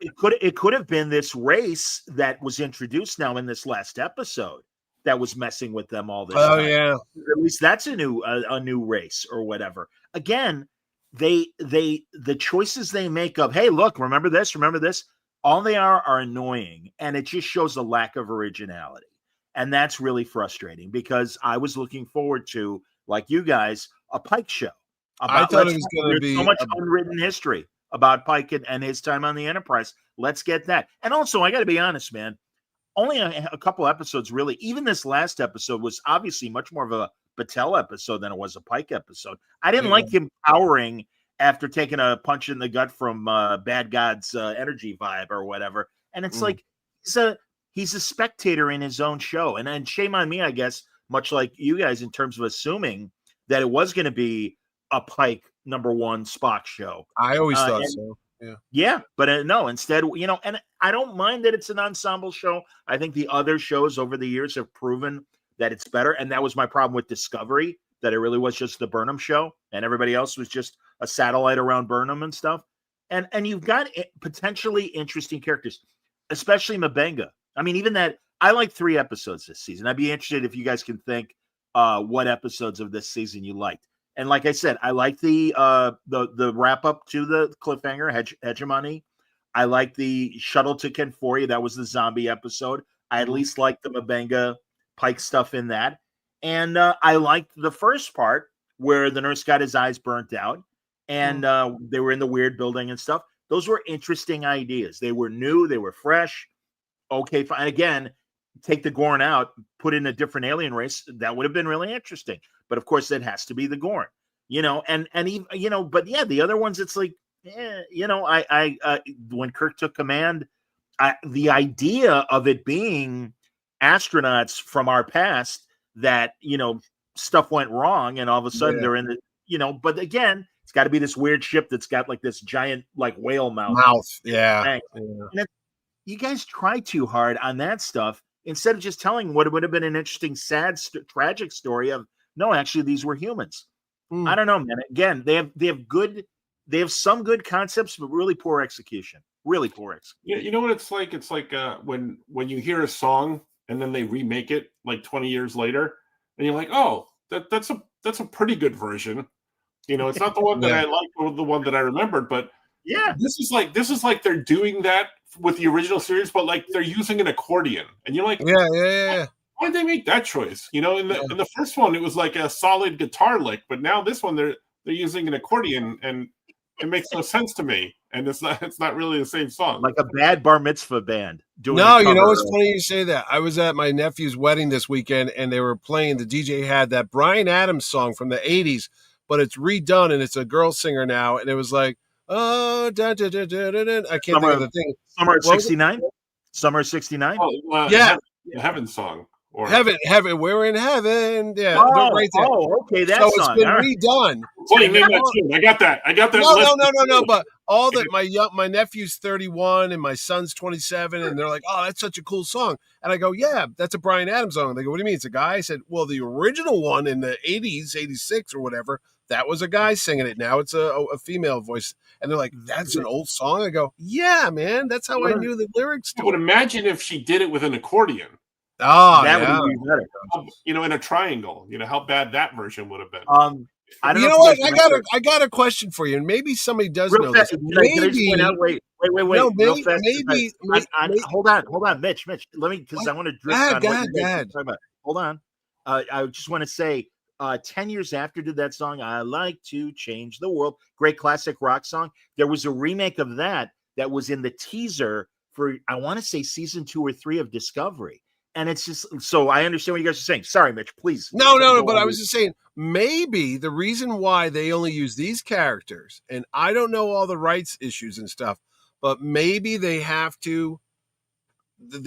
It could have been this race that was introduced now in this last episode that was messing with them all this time. Yeah. At least that's a new race or whatever. Again, the choices they make of, hey, look, remember this, all they are annoying, and it just shows a lack of originality. And that's really frustrating because I was looking forward to, like you guys, a Pike show. I thought it was going to be so much unwritten history about Pike and his time on the Enterprise. Let's get that. And also, I got to be honest, man, only a couple episodes, really. Even this last episode was obviously much more of a Battelle episode than it was a Pike episode. I didn't like him powering after taking a punch in the gut from Bad God's energy vibe or whatever. And it's like he's a spectator in his own show. And shame on me, I guess, much like you guys, in terms of assuming that it was going to be a Pike #1 Spock show. I always thought so. Yeah, but no, instead, and I don't mind that it's an ensemble show. I think the other shows over the years have proven that it's better. And that was my problem with Discovery, that it really was just the Burnham show and everybody else was just a satellite around Burnham and stuff. And you've got potentially interesting characters, especially M'Benga. I mean, even that, I like 3 episodes this season. I'd be interested if you guys can think what episodes of this season you liked. And like I said, I like the wrap up to the cliffhanger hegemony. I like the shuttle to Kenforia. That was the zombie episode. I at least liked the M'Benga Pike stuff in that. And I liked the first part where the nurse got his eyes burnt out and they were in the weird building and stuff. Those were interesting ideas. They were new. They were fresh. Okay, fine. Again, take the Gorn out, put in a different alien race. That would have been really interesting. But of course, it has to be the Gorn, and even, but yeah, the other ones, it's like, I when Kirk took command, the idea of it being astronauts from our past that, stuff went wrong and all of a sudden they're in the, but again, it's got to be this weird ship that's got like this giant, like whale mouth. Yeah. You guys try too hard on that stuff instead of just telling what would have been an interesting, sad, tragic story of, no, actually, these were humans. I don't know, man. Again, they have some good concepts, but really poor execution. Really poor execution. Yeah, you know what it's like? It's like when you hear a song and then they remake it like 20 years later, and you're like, oh, that's a pretty good version. It's not the one that I like or the one that I remembered, but this is like they're doing that with the original series, but like they're using an accordion, and you're like, yeah. Why did they make that choice? In the first one, it was like a solid guitar lick, but now this one they're using an accordion, and it makes no sense to me. And it's not really the same song. Like a bad bar mitzvah band doing. No, it's funny you say that. I was at my nephew's wedding this weekend, and they were playing. The DJ had that Bryan Adams song from the '80s, but it's redone, and it's a girl singer now, and it was like, oh, da, da, da, da, da, da. I can't think of the thing. Summer of '69. Summer of '69. Oh, yeah, the Heaven song. Or heaven, we're in heaven. Yeah, right there. Okay, that's so it's been redone. I got that. No. But all that my nephew's 31 and my son's 27, and they're like, "Oh, that's such a cool song." And I go, "Yeah, that's a Bryan Adams song." And they go, "What do you mean? It's a guy?" I said, "Well, the original one in the '80s, '86 or whatever, that was a guy singing it. Now it's a female voice." And they're like, "That's an old song." I go, "Yeah, man, that's how I knew the lyrics to it." I would imagine if she did it with an accordion. Oh, that would be better. In a triangle. How bad that version would have been. I don't you know what? I got a question for you, and maybe somebody does know this. Maybe. Wait. No, real fast. maybe. Hold on, Mitch. Let me, because I want to drift on what you guys are talking about. Hold on. I just want to say, 10 years after did that song, I Like to Change the World. Great classic rock song. There was a remake of that was in the teaser for, I want to say, season 2 or 3 of Discovery. And it's just, so I understand what you guys are saying. Sorry, Mitch, please. No, but I was just saying, maybe the reason why they only use these characters, and I don't know all the rights issues and stuff, but maybe they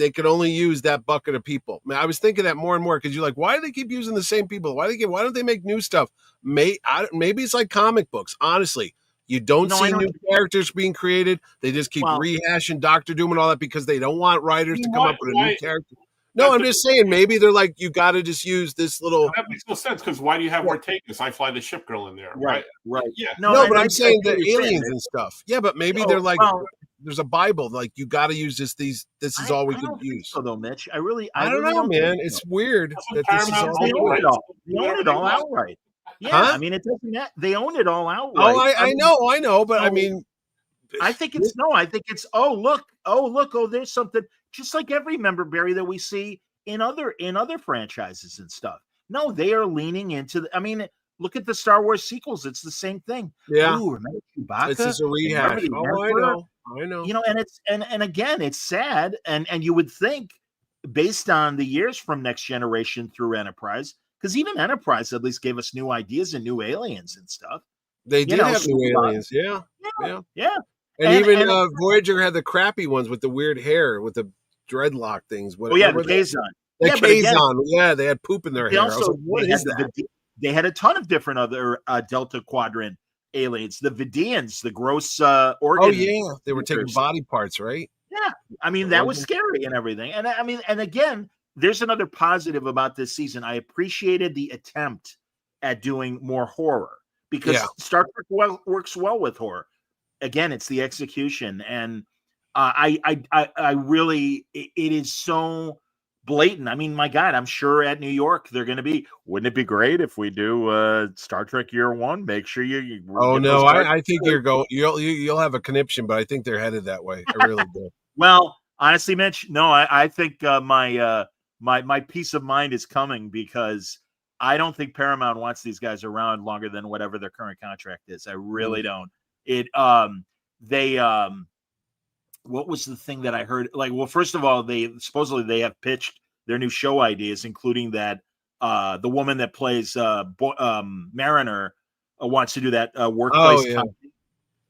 could only use that bucket of people. I was thinking that more and more, because you're like, why do they keep using the same people? Why don't they make new stuff? Maybe it's like comic books, honestly. You don't see new characters being created. They just keep rehashing Doctor Doom and all that because they don't want writers to come up with a new character. No, I'm just saying, maybe they're like, you got to just use this little. That makes no sense, because why do you have Ortegas? I Fly the Ship Girl in there. Right. Yeah. No, but I'm saying the aliens and stuff. Yeah, but maybe they're like, there's a Bible, like, you got to use this. This is all we can use. So though, Mitch, I don't know, man. It's weird that this is all they own it all. They own it all outright. Yeah, I mean, it doesn't matter. They own it all outright. Oh, I know, but I mean, I think it's there's something, just like every member, Barry, that we see in other franchises and stuff. No, they are leaning into I mean, look at the Star Wars sequels. It's the same thing. Yeah. Ooh, remember Chewbacca? It's just a rehash. I know. You know, and it's and again, it's sad. And you would think, based on the years from Next Generation through Enterprise, because even Enterprise at least gave us new ideas and new aliens and stuff. They did have new aliens. Yeah. And even Voyager had the crappy ones with the weird hair, with the dreadlock things. The Kazon. The Kazon. Yeah, they had poop in their hair. Also, they had a ton of different other Delta Quadrant aliens. The Vidians, the gross organ. Oh, yeah. They were taking body parts, right? Yeah. I mean, that was scary and everything. And I mean, and again, there's another positive about this season. I appreciated the attempt at doing more horror, because Star Trek works well with horror. Again, it's the execution, and I really, it is so blatant. I mean, my God, I'm sure at New York they're going to be. Wouldn't it be great if we do Star Trek Year One? Make sure you. Oh no, I think you'll have a conniption, but I think they're headed that way. I really do. Well, honestly, Mitch, no, I think my peace of mind is coming, because I don't think Paramount wants these guys around longer than whatever their current contract is. I really don't. What was the thing that I heard? Like, well, first of all, they supposedly have pitched their new show ideas, including that the woman that plays Mariner wants to do that workplace comedy.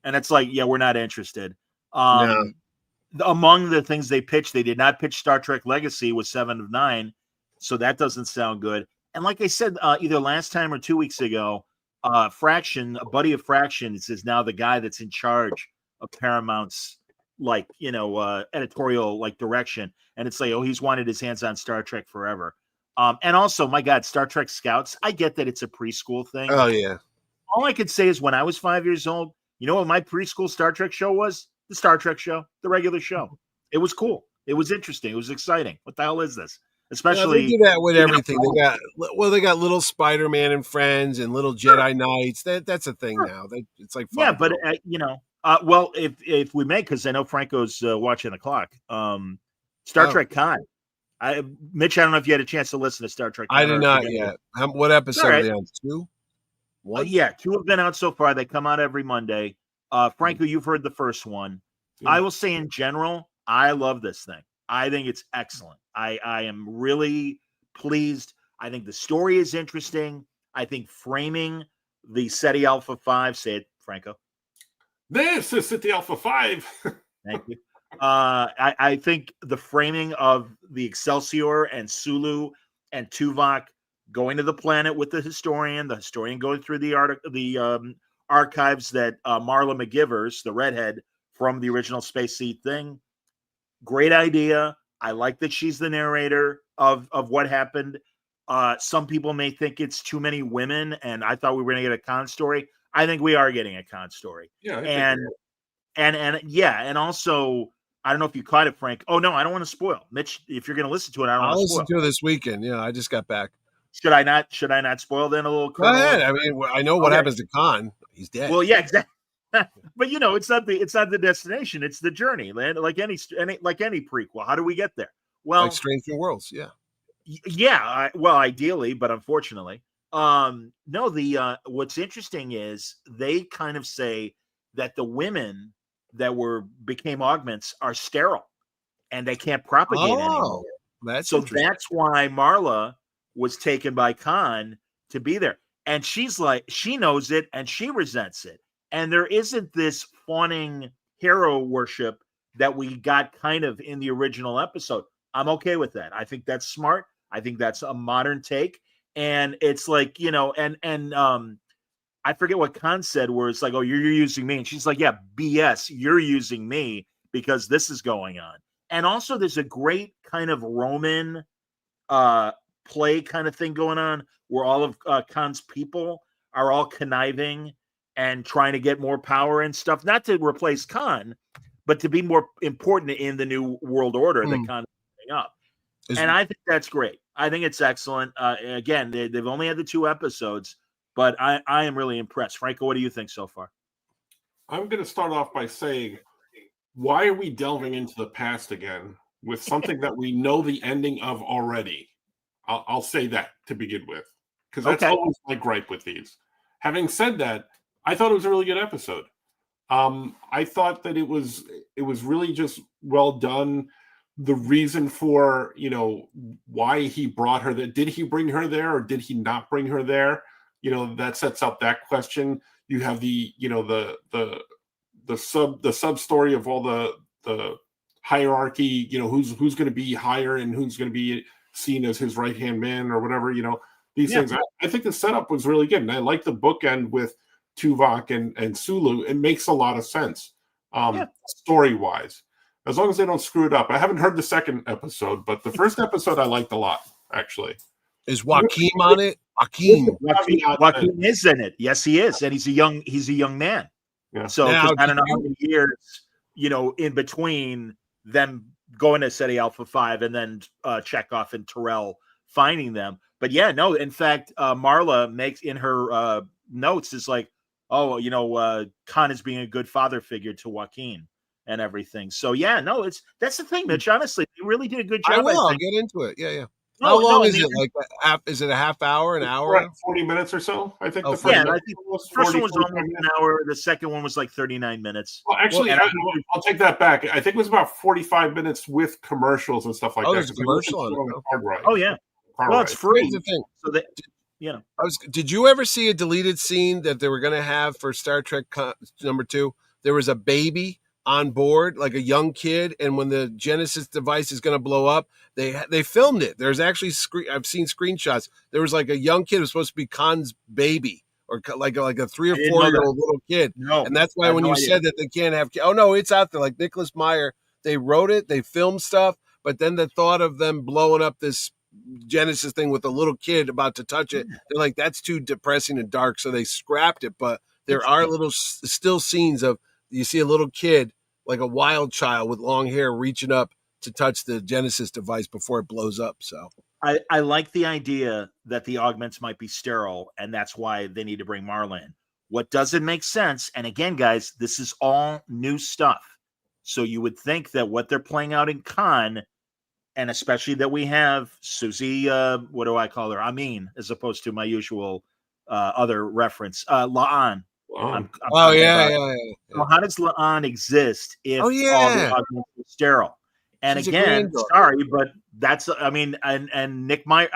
And it's like, yeah, we're not interested. Among the things they pitched, they did not pitch Star Trek Legacy with 7 of 9, so that doesn't sound good. And like I said, either last time or 2 weeks ago, Fraction, a buddy of Fraction's, is now the guy that's in charge of Paramount's, like, editorial direction. And it's like, he's wanted his hands on Star Trek forever. And also, my God, Star Trek Scouts. I get that it's a preschool thing. Oh yeah. All I could say is, when I was 5 years old, you know what my preschool Star Trek show was? The Star Trek show, the regular show. It was cool. It was interesting. It was exciting. What the hell is this? Especially, they do that with everything. They got little Spider-Man and Friends and little Jedi Knights. That's a thing now. It's like fun. Yeah, but well, if we may, because I know Franco's watching the clock. Star Trek Con. Mitch, I don't know if you had a chance to listen to Star Trek Con. I did not yet. What episode are they on? 2? 1? Yeah, 2 have been out so far. They come out every Monday. Franco, you've heard the first one. Yeah. I will say, in general, I love this thing. I think it's excellent. I am really pleased. I think the story is interesting. I think framing the SETI Alpha 5, say it, Franco. This is SETI Alpha 5. Thank you. I think the framing of the Excelsior and Sulu and Tuvok going to the planet with the historian going through the archives that Marla McGivers, the redhead from the original Space Seed thing. Great idea. I like that she's the narrator of what happened. Some people may think it's too many women, and I thought we were going to get a Khan story. I think we are getting a Khan story. Yeah. And also, I don't know if you caught it, Frank. Oh no, I don't want to spoil. Mitch, if you're going to listen to it, I'll listen to it this weekend. Yeah, I just got back. Should I not spoil then a little? Go ahead. I mean, I know what happens to Khan. He's dead. Well, yeah, exactly. But it's not the destination; it's the journey. Like any prequel. How do we get there? Well, like Strange New Worlds. Yeah. Yeah. Well, ideally, but unfortunately, No, the what's interesting is they kind of say that the women that became augments are sterile and they can't propagate anymore. That's So interesting. that's why Marla was taken by Khan to be there. And she's like, she knows it and she resents it. And there isn't this fawning hero worship that we got kind of in the original episode. I'm okay with that. I think that's smart. I think that's a modern take. And it's like, and I forget what Khan said, where it's like, oh, you're using me. And she's like, yeah, BS, you're using me because this is going on. And also there's a great kind of Roman play kind of thing going on where all of Khan's people are all conniving and trying to get more power and stuff, not to replace Khan, but to be more important in the new world order that Khan is setting up. And I think that's great. I think it's excellent. Again, they've only had the 2 episodes, but I am really impressed. Franco, what do you think so far? I'm going to start off by saying, why are we delving into the past again with something that we know the ending of already? I'll say that to begin with, because that's always my gripe with these. Having said that, I thought it was a really good episode. I thought that it was really just well done. The reason for, why he brought her there. Did he bring her there or did he not bring her there? That sets up that question. You have the sub story of all the hierarchy, who's going to be higher and who's going to be seen as his right-hand man or whatever, these things. I think the setup was really good. And I like the bookend with Tuvok and Sulu. It makes a lot of sense story-wise. As long as they don't screw it up. I haven't heard the second episode, but the first episode I liked a lot, actually. Is Joaquin on it? Joaquin is in it. Yes, he is. And he's a young man. Yeah. So I don't know how many years, in between them going to SETI Alpha 5 and then Chekhov and Terrell finding them. But yeah, no, in fact, Marla makes in her notes is like, oh, Khan is being a good father figure to Joaquin and everything. So yeah, no, that's the thing, Mitch. Honestly, they really did a good job. I'll get into it. Yeah. How long is it? Like, is it a half hour, an hour? 40 minutes or so, I think. I think the first one was almost an hour. The second one was like 39 minutes. Well, actually, I'll take that back. I think it was about 45 minutes with commercials and stuff like that. There's a commercial on it. Oh, yeah. Well, it's free. Here's the thing. So that, did you ever see a deleted scene that they were going to have for Star Trek #2? There was a baby on board, like a young kid, and when the Genesis device is going to blow up, they filmed it. There's actually I've seen screenshots. There was like a young kid who was supposed to be Khan's baby, or like a 3 or 4 year old little kid. No, and that's why when you said that they can't have, it's out there. Like Nicholas Meyer, they wrote it, they filmed stuff, but then the thought of them blowing up this Genesis thing with a little kid about to touch it, they're like, that's too depressing and dark, so they scrapped it. But there are little still scenes of, you see a little kid, like a wild child with long hair, reaching up to touch the Genesis device before it blows up. So I like the idea that the augments might be sterile, and that's why they need to bring Marla in. What doesn't make sense, and again, guys, this is all new stuff. So you would think that what they're playing out in Khan, and especially that we have Susie, what do I call her? Amin, as opposed to my usual other reference, La'an. Yeah. So how does La'an exist if all the augments are sterile? And she's again, sorry, but that's, and Nick Meyer,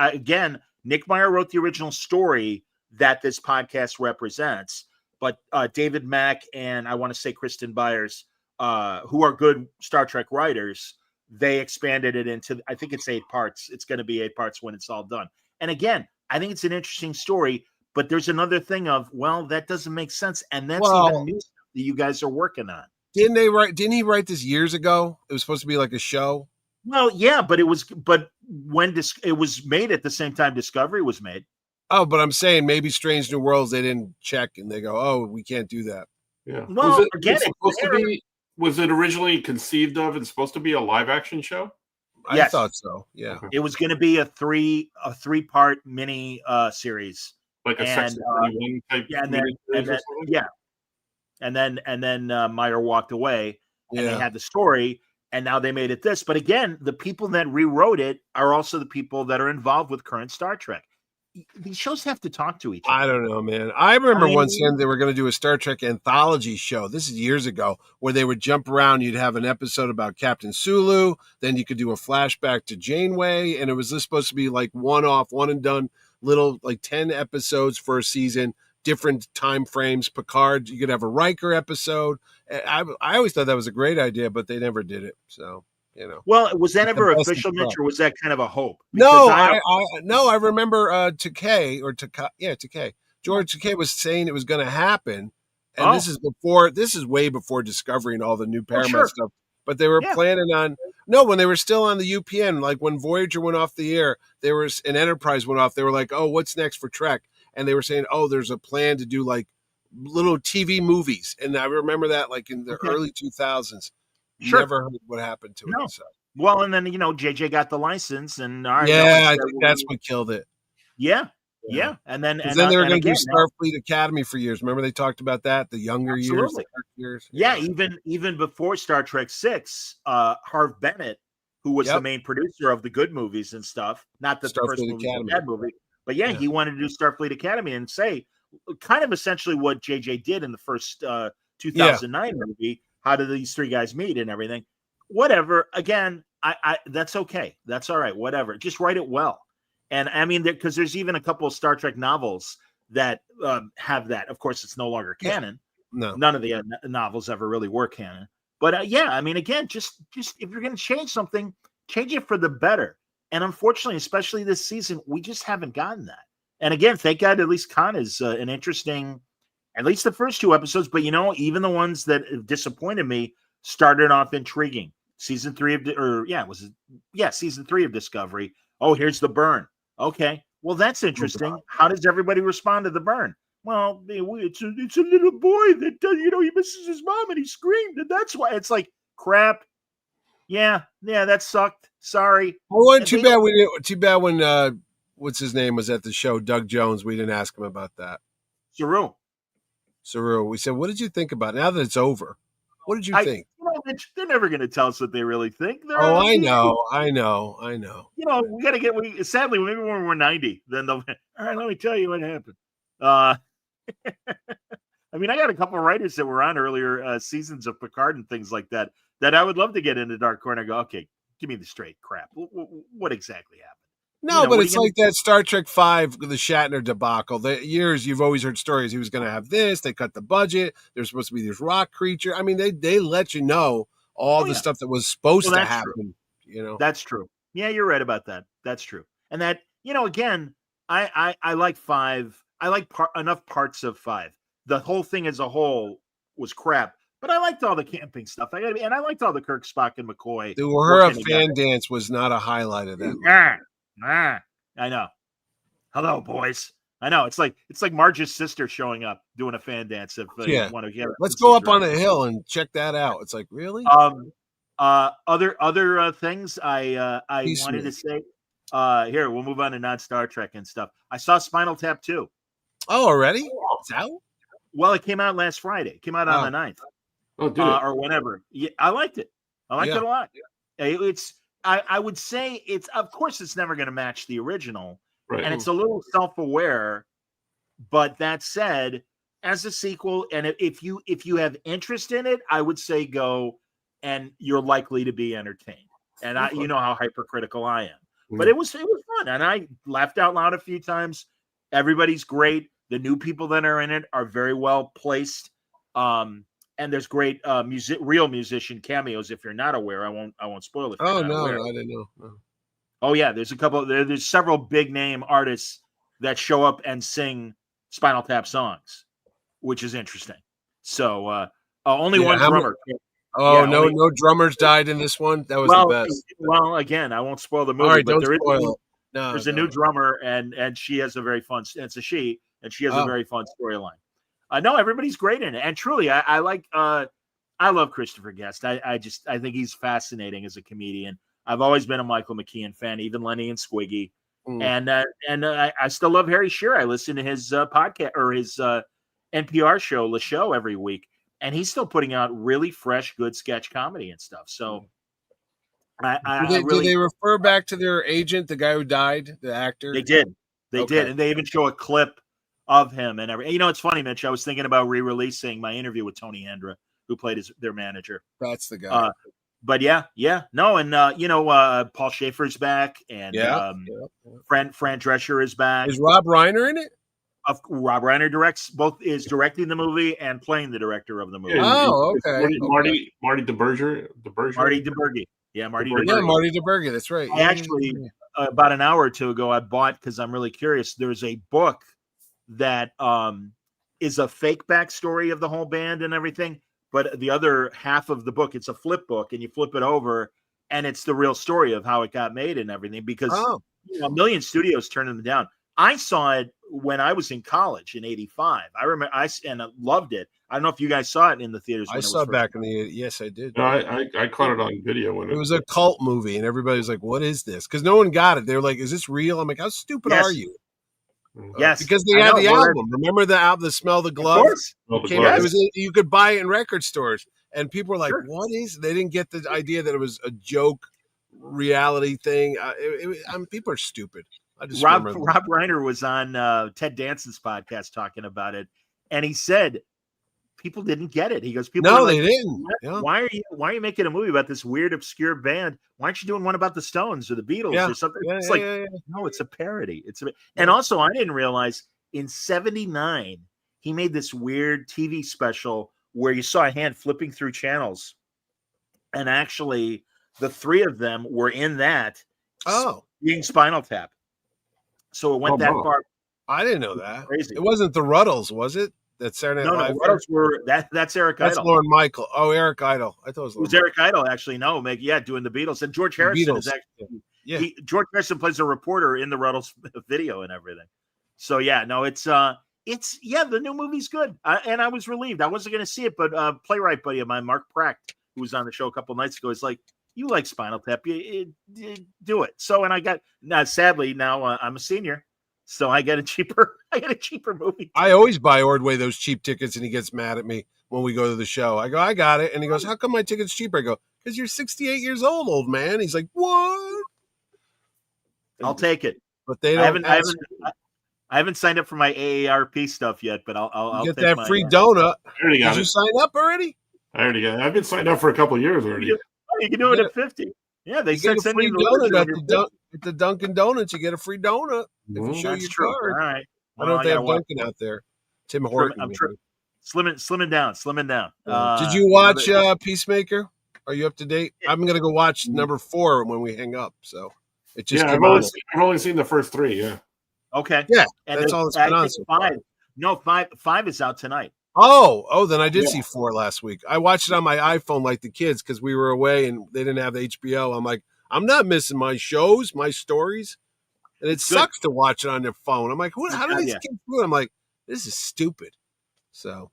Nick Meyer wrote the original story that this podcast represents, but David Mack and I want to say Kristen Byers, who are good Star Trek writers, they expanded it into, I think it's 8 parts. It's going to be 8 parts when it's all done. And again, I think it's an interesting story. But there's another thing of, that doesn't make sense. And that's even new stuff that you guys are working on. Didn't he write this years ago? It was supposed to be like a show. Well, yeah, but when it was made at the same time Discovery was made. Oh, but I'm saying maybe Strange New Worlds, they didn't check and they go, oh, we can't do that. Yeah. Well, was it originally conceived of and supposed to be a live action show? I thought so. Yeah. It was going to be a 3-part mini series. Like a Sex and 31 type. And then Meyer walked away, and they had the story, and now they made it this. But again, the people that rewrote it are also the people that are involved with current Star Trek. these shows have to talk to each other. I don't know, man. I remember I once mean- they were going to do a Star Trek anthology show. This is years ago, where they would jump around. You'd have an episode about Captain Sulu, then you could do a flashback to Janeway, and it was just supposed to be like one-off, one and done, little like 10 episodes for a season, different time frames. Picard, you could have a Riker episode. I always thought that was a great idea, but they never did it. So, you know. Well, was that ever The best official, of Mitch, luck. or was that kind of a hope? No, Because I remember Takei. George Takei was saying it was going to happen, and this is way before Discovery and all the new Paramount sure. stuff. But they were planning on when they were still on the UPN, like when Voyager went off the air, there was an Enterprise went off. They were like, "Oh, what's next for Trek?" And they were saying, "Oh, there's a plan to do like little TV movies." And I remember that like in the early 2000s. Sure. Never heard what happened to it. So. Well, and then JJ got the license, and all right, I think that's what killed it. Yeah. And then they were going to do Starfleet Academy for years. Remember they talked about that, the younger years, the dark years. Yeah, even before Star Trek VI, Harv Bennett, who was the main producer of the good movies and stuff, not that the first movie was a bad movie, but he wanted to do Starfleet Academy and say kind of essentially what JJ did in the first 2009 movie. How did these three guys meet and everything? Whatever. Again, I that's okay. That's all right. Whatever. Just write it well. And I mean, because there's even a couple of Star Trek novels that have that. Of course, it's no longer canon. No, none of the novels ever really were canon. But I mean, again, just if you're going to change something, change it for the better. And unfortunately, especially this season, we just haven't gotten that. And again, thank God, at least Khan is an interesting. At least the first two episodes, but even the ones that disappointed me started off intriguing. Season 3 season 3 of Discovery. Oh, here's the burn. Okay, well that's interesting. How does everybody respond to the burn? Well, it's a little boy that he misses his mom and he screamed, and that's why it's like crap. Yeah, that sucked. Sorry. Well, too bad when what's his name was at the show, Doug Jones. We didn't ask him about that. Saru, we said, what did you think about it? Now that it's over? What did you think? They're never going to tell us what they really think. I know. We got to get. Sadly, maybe when we're 90, then they'll. All right, let me tell you what happened. I mean, I got a couple of writers that were on earlier seasons of Picard and things like that I would love to get into Dark Corner and go, okay, give me the straight crap. What exactly happened? No, but it's like that Star Trek V, the Shatner debacle. The years you've always heard stories. He was going to have this. They cut the budget. There's supposed to be this rock creature. I mean, they let you know all the stuff that was supposed to happen. True. That's true. Yeah, you're right about that. That's true. And that again, I like 5. I like enough parts of 5. The whole thing as a whole was crap. But I liked all the camping stuff. And I liked all the Kirk, Spock, and McCoy. The Uhura fan dance was not a highlight of that. I know. Hello, boys. I know. It's like Marge's sister showing up doing a fan dance. If you want to get it. Let's go up on a hill and check that out. It's like, really? Other things I wanted to say. Here, we'll move on to non-Star Trek and stuff. I saw Spinal Tap 2. Oh, already? It's out? Well, it came out last Friday. It came out on the 9th. Oh, did it? Or whenever. Yeah, I liked it. I liked it a lot. It's. I would say it's, of course, it's never going to match the original, right. And it's a little self-aware. But that said, as a sequel, and if you have interest in it, I would say go, and you're likely to be entertained. And you know how hypercritical I am, but it was fun, and I laughed out loud a few times. Everybody's great. The new people that are in it are very well placed. And there's great real musician cameos. If you're not aware, I won't spoil it. Oh no, I didn't know. No. Oh yeah, there's several big name artists that show up and sing Spinal Tap songs, which is interesting. So only one drummer. No drummers died in this one. That was the best. Well, again, I won't spoil the movie. All right, but don't spoil it. There's a new drummer, and she has a very fun. It's a she, and she has a very fun storyline. No, everybody's great in it, and truly, I like. I love Christopher Guest. I think he's fascinating as a comedian. I've always been a Michael McKean fan, even Lenny and Squiggy, and I still love Harry Shearer. I listen to his podcast or his NPR show, Le Show, every week, and he's still putting out really fresh, good sketch comedy and stuff. So, did they refer back to their agent, the guy who died, the actor? They did. They did, and they even show a clip of him and everything. You know, it's funny, Mitch. I was thinking about re-releasing my interview with Tony Hendra, who played their manager. That's the guy. But no, and Paul Schaefer's back, and Fran Drescher is back. Is Rob Reiner in it? Rob Reiner is directing the movie and playing the director of the movie. Oh, okay. Marty DeBurger. Marty DeBurgi. Yeah, Marty DeBurgi. Yeah, Marty DeBurgi. That's right. I actually, about an hour or two ago, I bought, because I'm really curious, there's a book that is a fake backstory of the whole band and everything. But the other half of the book, it's a flip book, and you flip it over, and it's the real story of how it got made and everything. Because a million studios turned them down. I saw it when I was in college in '85. I remember I loved it. I don't know if you guys saw it in the theaters. I saw it back in the yes, I did. No, I caught it on video when it was a cult movie, and everybody was like, "What is this?" Because no one got it. They were like, "Is this real?" I'm like, "How stupid are you?" Yes, because they had the album. Remember the album, "The Smell of the Glove"? It was you could buy it in record stores, and people were like, "What is?" They didn't get the idea that it was a joke reality thing. People are stupid. Rob Reiner was on Ted Danson's podcast talking about it, and he said people didn't get it. He goes, "People, no, they didn't. Yeah. Why are you making a movie about this weird, obscure band? Why aren't you doing one about the Stones or the Beatles or something?" It's no, it's a parody. And also, I didn't realize in '79 he made this weird TV special where you saw a hand flipping through channels, and actually the three of them were in that. Being Spinal Tap. So it went that far. I didn't know that. Crazy. It wasn't the Ruddles, was it? That Saturday Night Live. No, Ruddles were that's Eric Idle. That's Lorne Michael. Oh, Eric Idle. I thought it was Eric Idle. Actually, no, doing the Beatles. And George Harrison is actually George Harrison plays a reporter in the Ruddles video and everything. So it's the new movie's good, and I was relieved. I wasn't going to see it, but playwright buddy of mine, Mark Pracht, who was on the show a couple nights ago, is like, "You like Spinal Tap, you do it." So, and I got sadly now I'm a senior, so I get a cheaper movie. I always buy Ordway those cheap tickets, and he gets mad at me when we go to the show. I go, "I got it," and he goes, "How come my ticket's cheaper?" I go, "Because you're 68 years old man." He's like, "What?" I'll take it, but they don't. I haven't signed up for my AARP stuff yet, but I'll get that free donut. Did you sign up already? I already got it. I've been signed up for a couple of years already. You can do it at 50. Yeah, they get a free donut at the Dunkin' Donuts. You get a free donut if you show your card. All right. I don't know if they have Dunkin' out there. Tim Horton. I'm slimming down. Did you watch Peacemaker? Are you up to date? I'm going to go watch number 4 when we hang up. So it just I've only seen the first 3. Yeah. Okay. Yeah, and that's all that's been on so far. 5. No, 5 is out tonight. Oh, then I did see 4 last week. I watched it on my iPhone like the kids because we were away and they didn't have the HBO. I'm like, I'm not missing my shows, my stories. And it sucks to watch it on their phone. I'm like, how do these kids do it? I'm like, this is stupid. So,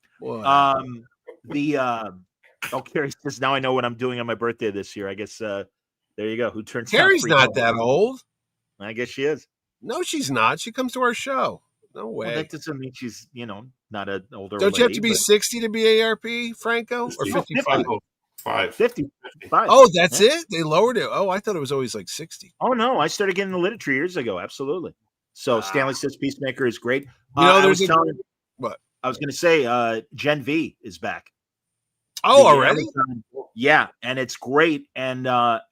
Carrie says, now I know what I'm doing on my birthday this year. I guess, there you go. Who turns Carrie's not that old. I guess she is. No, she's not. She comes to our show. No way. Well, that doesn't mean she's, not an older Don't you have to be 60 to be ARP, Franco? Or 55? 55. Oh, that's it? They lowered it. Oh, I thought it was always like 60. Oh, no. I started getting the literature years ago. Absolutely. So Stanley says Peacemaker is great. There's what? I was going to say Gen V is back. Oh, already? Yeah, and it's great. And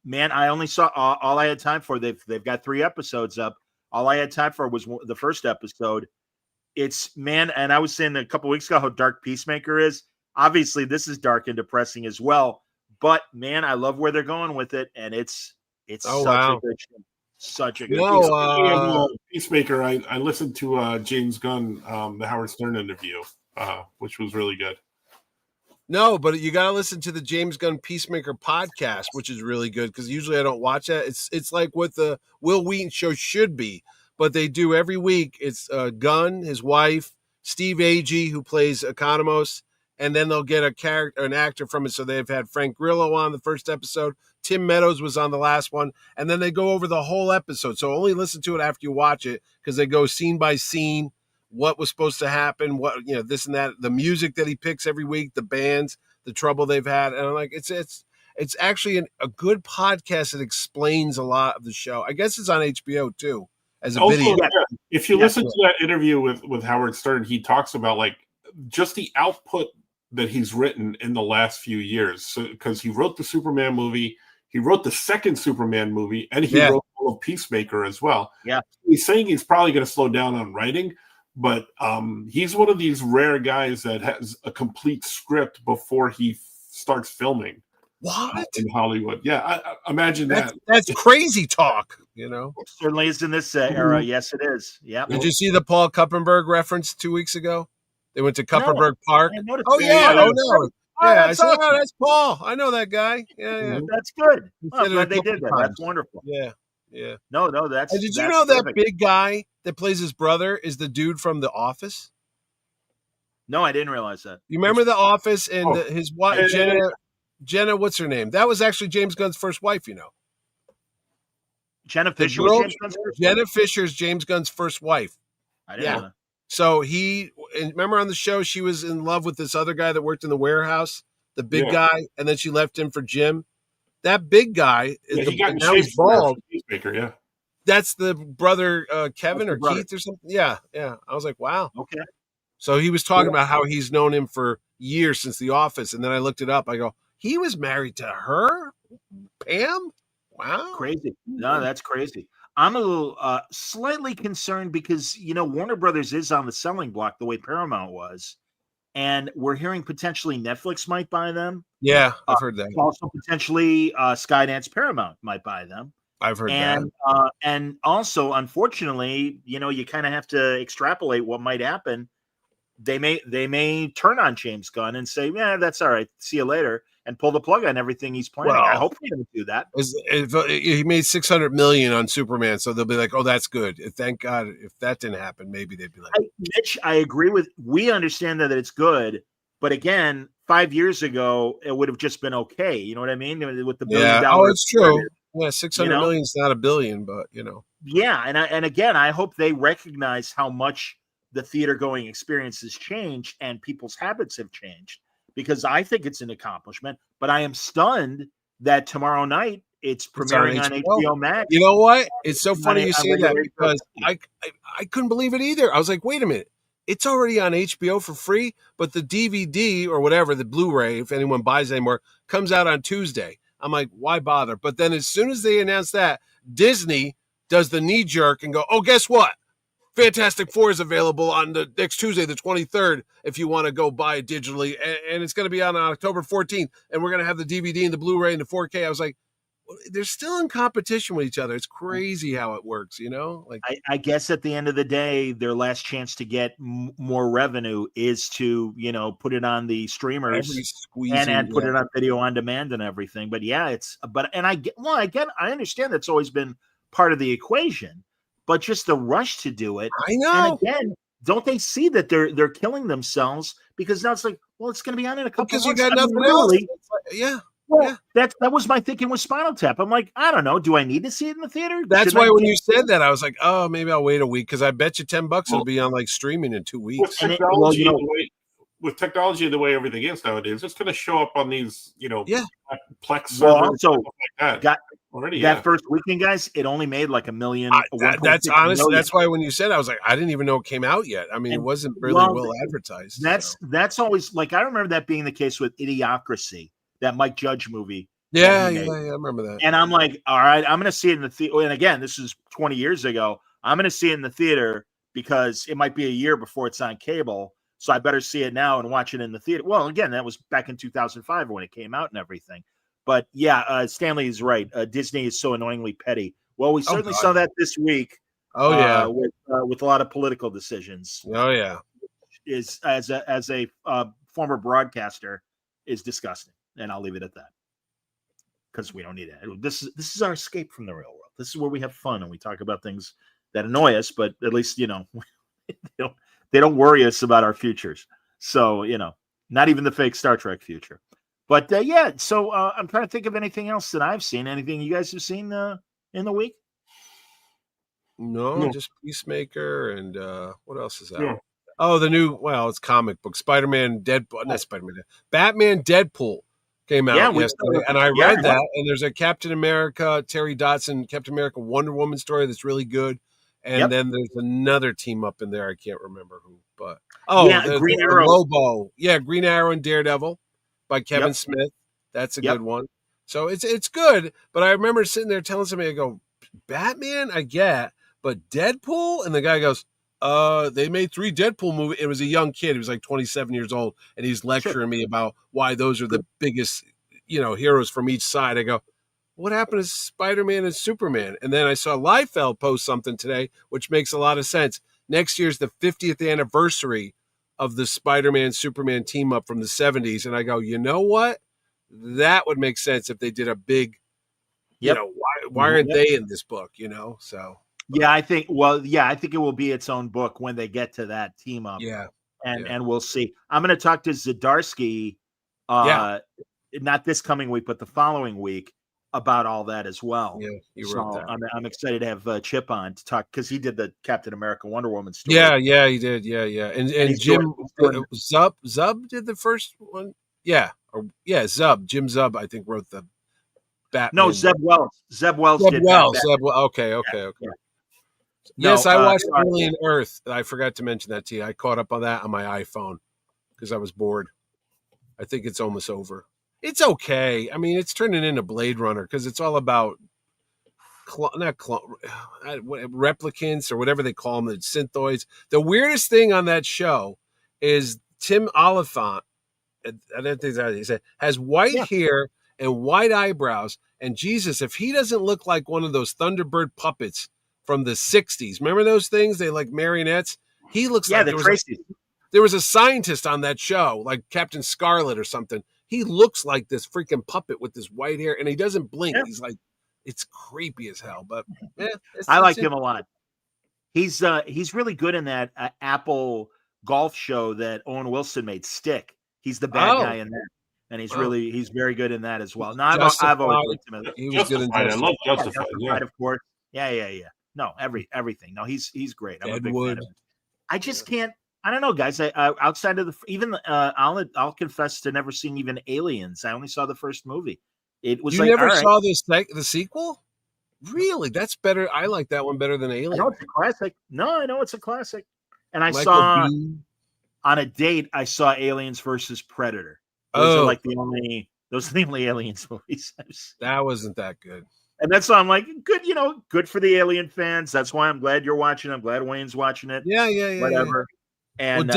man, I only saw all I had time for. They've got 3 episodes up. All I had time for was the first episode. And I was saying a couple weeks ago how dark Peacemaker is. Obviously, this is dark and depressing as well. But man, I love where they're going with it, and it's a good show. Such a good Peacemaker. I listened to James Gunn, the Howard Stern interview, which was really good. No, but you got to listen to the James Gunn Peacemaker podcast, which is really good because usually I don't watch that. It's like what the Will Wheaton show should be, but they do every week. It's Gunn, his wife, Steve Agee, who plays Economos, and then they'll get an actor from it. So they've had Frank Grillo on the first episode. Tim Meadows was on the last one, and then they go over the whole episode. So only listen to it after you watch it because they go scene by scene. What was supposed to happen, what, this and that, the music that he picks every week, the bands, the trouble they've had. And I'm like, it's actually a good podcast that explains a lot of the show. I guess it's on HBO too. as a Also, video. if you Yeah. listen to that interview with Howard Stern, he talks about like just the output that he's written in the last few years. So, because he wrote the Superman movie, he wrote the second Superman movie, and he wrote all of Peacemaker as well. Yeah. He's saying he's probably going to slow down on writing, but he's one of these rare guys that has a complete script before he starts filming. What? In Hollywood? Yeah, I imagine that. That's crazy talk. You know, Certainly is in this era. Yes, it is. Yeah. did you see the Paul Kuppenberg reference 2 weeks ago? They went to Kuppenberg Park. I noticed Oh that. yeah, Oh, oh no, Oh, yeah. I that's said, awesome. oh, that's Paul. I know that guy. Yeah. That's good. He Well, said I'm it a glad they couple did that. times. That's wonderful. Yeah. No, that's. Did you that's know that perfect. big guy that plays his brother is the dude from The Office? No, I didn't realize that. You remember The Office and his wife yeah. Jenna, what's her name? That was actually James Gunn's first wife, you know. Jenna The Fisher girl- was James Gunn's first Jenna wife? Fisher's James Gunn's first wife. I didn't yeah. know that. So and remember on the show, she was in love with this other guy that worked in the warehouse, the big guy, and then she left him for Jim. That big guy, he got in now shape he's for bald. Peacemaker, yeah. That's the brother Kevin That's the or brother. Keith or something. Yeah. I was like, wow. Okay. So he was talking about how he's known him for years since The Office, and then I looked it up. I go, he was married to her, Pam. Wow, Crazy. No, that's crazy. I'm a little slightly concerned because Warner Brothers is on the selling block the way Paramount was, and we're hearing potentially Netflix might buy them. Yeah, I've heard that. Also, potentially Skydance Paramount might buy them. I've heard And that. and also, unfortunately, you kind of have to extrapolate what might happen. They may turn on James Gunn and say, "Yeah, that's all right. See you later," and pull the plug on everything he's planning. Well, I hope they don't do that. He made $600 million on Superman, so they'll be like, "Oh, that's good." Thank God. If that didn't happen, maybe they'd be like, Mitch, I agree with. We understand that it's good, but again, 5 years ago, it would have just been okay. You know what I mean? With the $1 billion. "Yeah, oh, it's true." Yeah, 600 million is not $1 billion, but Yeah, and again, I hope they recognize how much the theater going experience has changed and people's habits have changed, because I think it's an accomplishment. But I am stunned that tomorrow night it's premiering on HBO Max. You know what? It's so funny you say that, regular because I couldn't believe it either. I was like, wait a minute. It's already on HBO for free, but the DVD or whatever, the Blu-ray, if anyone buys anymore, comes out on Tuesday. I'm like, why bother? But then as soon as they announce that, Disney does the knee jerk and go, oh, guess what? Fantastic Four is available on the next Tuesday, the 23rd, if you want to go buy it digitally. And it's going to be on October 14th. And we're going to have the DVD and the Blu-ray and the 4K. I was like, they're still in competition with each other. It's crazy how it works, Like I guess at the end of the day, their last chance to get more revenue is to, put it on the streamers and put it on video on demand and everything. But yeah, I understand that's always been part of the equation, but just the rush to do it. I know. And again, don't they see that they're killing themselves, because now it's like, well, it's going to be on in a couple because months. you got nothing else. Yeah. Well, that was my thinking with Spinal Tap. I'm like, I don't know. Do I need to see it in the theater? That's why when you said that, I was like, oh, maybe I'll wait a week, because I bet you $10 it'll be on like streaming in 2 weeks. With technology the way everything is nowadays, it's going to show up on these, Plex servers, also like that. That first weekend, guys, it only made like $1 million. That's honestly, that's why when you said, I was like, I didn't even know it came out yet. I mean, it wasn't really well advertised. That's always like, I remember that being the case with Idiocracy, that Mike Judge movie. Yeah, I remember that. And I'm like, all right, I'm going to see it in the theater. And again, this is 20 years ago. I'm going to see it in the theater because it might be a year before it's on cable. So I better see it now and watch it in the theater. Well, again, that was back in 2005 when it came out and everything. But yeah, Stanley is right. Disney is so annoyingly petty. Well, we certainly saw that this week. Oh yeah, with a lot of political decisions. Oh yeah, is as a former broadcaster is disgusting, and I'll leave it at that, because we don't need it. This is our escape from the real world. This is where we have fun and we talk about things that annoy us, but at least they don't worry us about our futures. So not even the fake Star Trek future. But yeah, so I'm trying to think of anything else that I've seen. Anything you guys have seen in the week? No, just Peacemaker and what else is out? Yeah. Oh, the new, it's comic book. Batman Deadpool came out yesterday, and I read that, and there's a Captain America, Terry Dodson, Captain America Wonder Woman story that's really good. And then there's another team up in there. I can't remember who, but Green Arrow, Lobo. Yeah, Green Arrow and Daredevil by Kevin Smith. That's a good one. So it's good. But I remember sitting there telling somebody, I go, Batman, I get, but Deadpool, and the guy goes, they made 3 Deadpool movies. It was a young kid. He was like 27 years old, and he's lecturing me about why those are the biggest, heroes from each side. I go, what happened to Spider-Man and Superman? And then I saw Liefeld post something today, which makes a lot of sense. Next year's the 50th anniversary of the Spider-Man Superman team up from the 70s. And I go, you know what? That would make sense if they did a big, why aren't they in this book? So. Yeah, I think it will be its own book when they get to that team up. Yeah. And we'll see. I'm going to talk to Zdarsky, not this coming week, but the following week, about all that as well. Yeah, you wrote that. I'm excited to have Chip on to talk, because he did the Captain America Wonder Woman story. Yeah, he did. Yeah. And Jim Zub did the first one. Yeah. Jim Zub, I think, wrote the Batman. No, Zeb Wells. Zeb Wells did that. Okay. Yeah. Yes, I watched Alien Earth. I forgot to mention that to you. I caught up on that on my iPhone because I was bored. I think it's almost over. It's okay. I mean, it's turning into Blade Runner because it's all about replicants or whatever they call them, the synthoids. The weirdest thing on that show is Tim Oliphant. I don't think that he said has white hair and white eyebrows. And Jesus, if he doesn't look like one of those Thunderbird puppets from the 60s, remember those things? They like marionettes. He looks like there was a scientist on that show, like Captain Scarlet or something. He looks like this freaking puppet with this white hair, and he doesn't blink. Yeah. He's like, it's creepy as hell. But I like him a lot. He's really good in that Apple golf show that Owen Wilson made, Stick. He's the bad guy in that, and he's very good in that as well. No, I've always liked him. He was good in Justified. I love Justified. Of course. Yeah. No, everything. No, he's great. I'm a big fan of him. I just can't. I don't know, guys. I outside of I'll confess to never seeing even Aliens. I only saw the first movie. It was you never saw the sequel? Really? That's better. I like that one better than Alien. I know it's a classic. No, I know it's a classic. And I saw on a date. I saw Aliens versus Predator. Those are the only Aliens movies. That wasn't that good. And that's why I'm like, good, good for the Alien fans. That's why I'm glad you're watching. I'm glad Wayne's watching it. Yeah. Whatever. And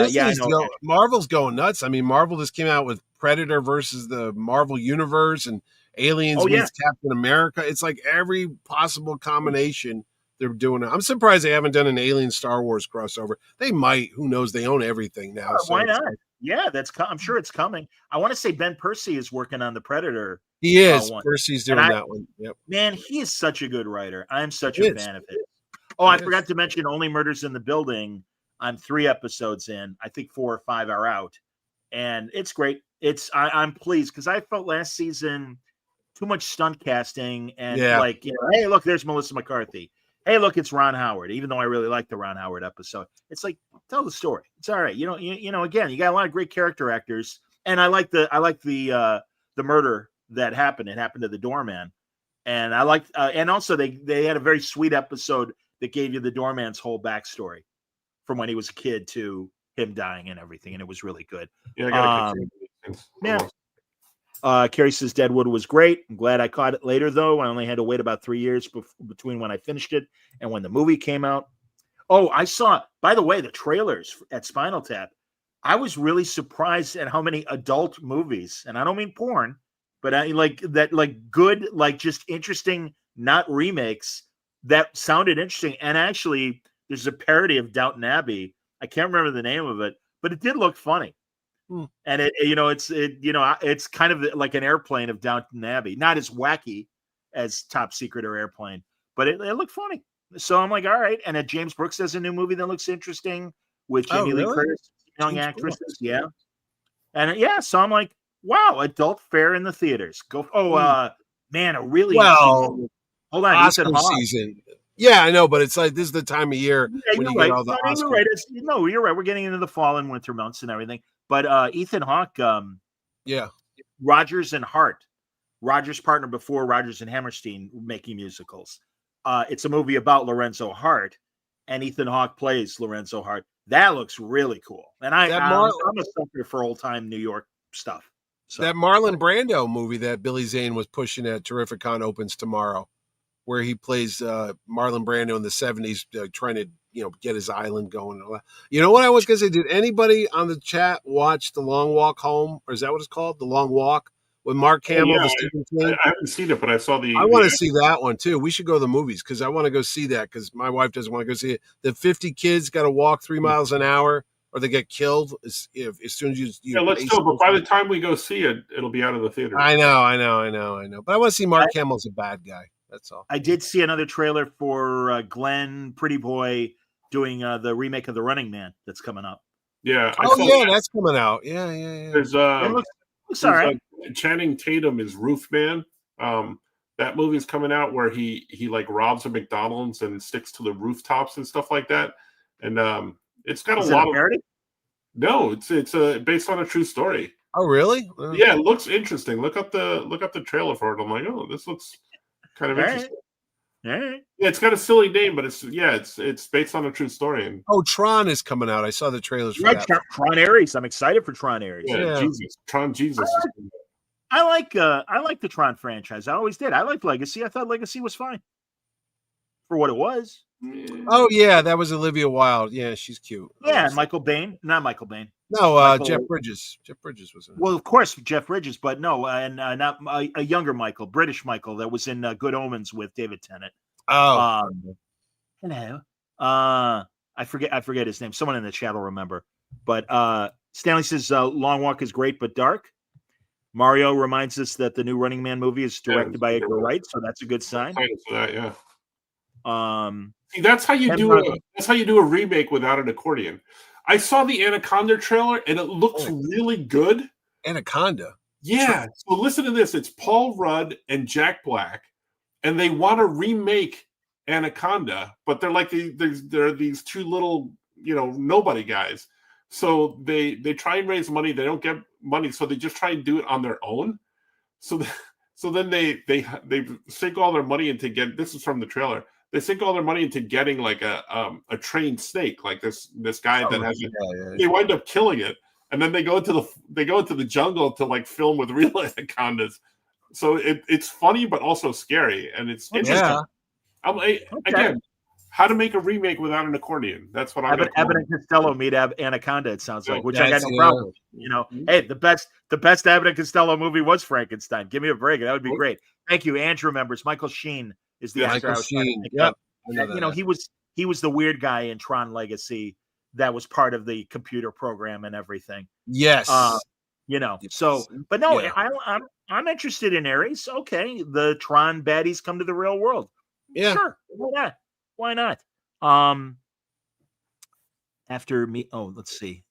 Marvel's going nuts. I mean, Marvel just came out with Predator versus the Marvel Universe and Aliens meets Captain America. It's like every possible combination they're doing it. I'm surprised they haven't done an Alien Star Wars crossover. They might. Who knows? They own everything now. So why not? Yeah, I'm sure it's coming. I want to say Ben Percy is working on the Predator. He is. Percy's doing that one. Yep. Man, he is such a good writer. I'm such a fan of his. Oh, I forgot to mention Only Murders in the Building. I'm 3 episodes in. I think 4 or 5 are out, and it's great. I'm pleased because I felt last season too much stunt casting and hey, look, there's Melissa McCarthy. Hey, look, it's Ron Howard. Even though I really liked the Ron Howard episode, it's like, tell the story. It's all right. Again, you got a lot of great character actors, and I like the murder that happened. It happened to the doorman, and I liked, and also they had a very sweet episode that gave you the doorman's whole backstory from when he was a kid to him dying and everything, and it was really good. Yeah, Carrie says Deadwood was great. I'm glad I caught it later, though. I only had to wait about 3 years between when I finished it and when the movie came out. Oh, I saw, by the way, the trailers at Spinal Tap. I was really surprised at how many adult movies, and I don't mean porn, but I good, just interesting, not remakes that sounded interesting. And actually, there's a parody of Downton Abbey. I can't remember the name of it, but it did look funny. And it's kind of like an Airplane of Downton Abbey, not as wacky as Top Secret or Airplane, but it looked funny. So I'm like, all right. And James Brooks has a new movie that looks interesting with Jamie Lee Curtis, young actresses. Brooks. Yeah. And so I'm like, wow, adult fare in the theaters. Go. Man, a really hold on, Oscar season. Yeah, I know, but it's like this is the time of year when you get all the Oscars. You're right. We're getting into the fall and winter months and everything. But Ethan Hawke, Rodgers and Hart, Rodgers' partner before Rodgers and Hammerstein making musicals. It's a movie about Lorenzo Hart, and Ethan Hawke plays Lorenzo Hart. That looks really cool. And I'm a sucker for old time New York stuff. So. That Marlon Brando movie that Billy Zane was pushing at Terrificon opens tomorrow, where he plays Marlon Brando in the 70s, trying to get his island going and all that. You know what I was going to say? Did anybody on the chat watch The Long Walk Home? Or is that what it's called? The Long Walk with Mark Hamill? I haven't seen it, but I saw the. I want to see that one too. We should go to the movies because I want to go see that because my wife doesn't want to go see it. The 50 kids got to walk 3 miles an hour or they get killed as soon as you let's go. But by the time we go see it, it'll be out of the theater. I know. But I want to see Mark Hamill as a bad guy. That's all. I did see another trailer for Glenn Pretty Boy doing the remake of The Running Man that's coming up. Yeah. That's coming out. Yeah. There's it looks all right. Channing Tatum is Roof Man. That movie's coming out where he like robs a McDonald's and sticks to the rooftops and stuff like that. And it's got a lot of parody? No, it's based on a true story. Oh, really? Yeah, it looks interesting. Look up the trailer for it. I'm like, oh, this looks kind of interesting. All right. Yeah, it's got a silly name, but it's based on a true story. And Tron is coming out. I saw the trailers for that. Tron Ares. I'm excited for Tron Ares. Yeah. Jesus. I like the Tron franchise. I always did. I liked Legacy. I thought Legacy was fine for what it was. Oh yeah, that was Olivia Wilde. Yeah, she's cute. Yeah, Michael Bain. Not Michael Bain. No, Jeff Bridges. Jeff Bridges was in it. Well, of course, Jeff Bridges, but no, and not a younger Michael, British Michael, that was in Good Omens with David Tennant. Oh, hello. I forget his name. Someone in the chat will remember. But Stanley says Long Walk is great but dark. Mario reminds us that the new Running Man movie is directed by Edgar Wright, so that's a good sign. Yeah. See, that's how you do it. That's how you do a remake without an accordion. I saw the Anaconda trailer and it looks really good. Anaconda. Yeah. So listen to this. It's Paul Rudd and Jack Black, and they want to remake Anaconda, but they're like they're these two little nobody guys. So they try and raise money. They don't get money, so they just try and do it on their own. So then they sink all their money into this is from the trailer. They sink all their money into getting like a trained snake, like this guy that has it. They wind up killing it, and then they go into the jungle to like film with real anacondas. So it's funny but also scary, and it's interesting. Yeah. Again, how to make a remake without an accordion? That's what I'm. Abbott and Costello meet Anaconda. It sounds like, which I got no problem. Hey, the best Abbott and Costello movie was Frankenstein. Give me a break. That would be great. Thank you. Andrew remembers. Michael Sheen is the actor. Yep. He was the weird guy in Tron Legacy that was part of the computer program and everything. Yes. So, but no, I'm interested in Ares. Okay, the Tron baddies come to the real world. Yeah, sure. Why not? After me. Oh, let's see.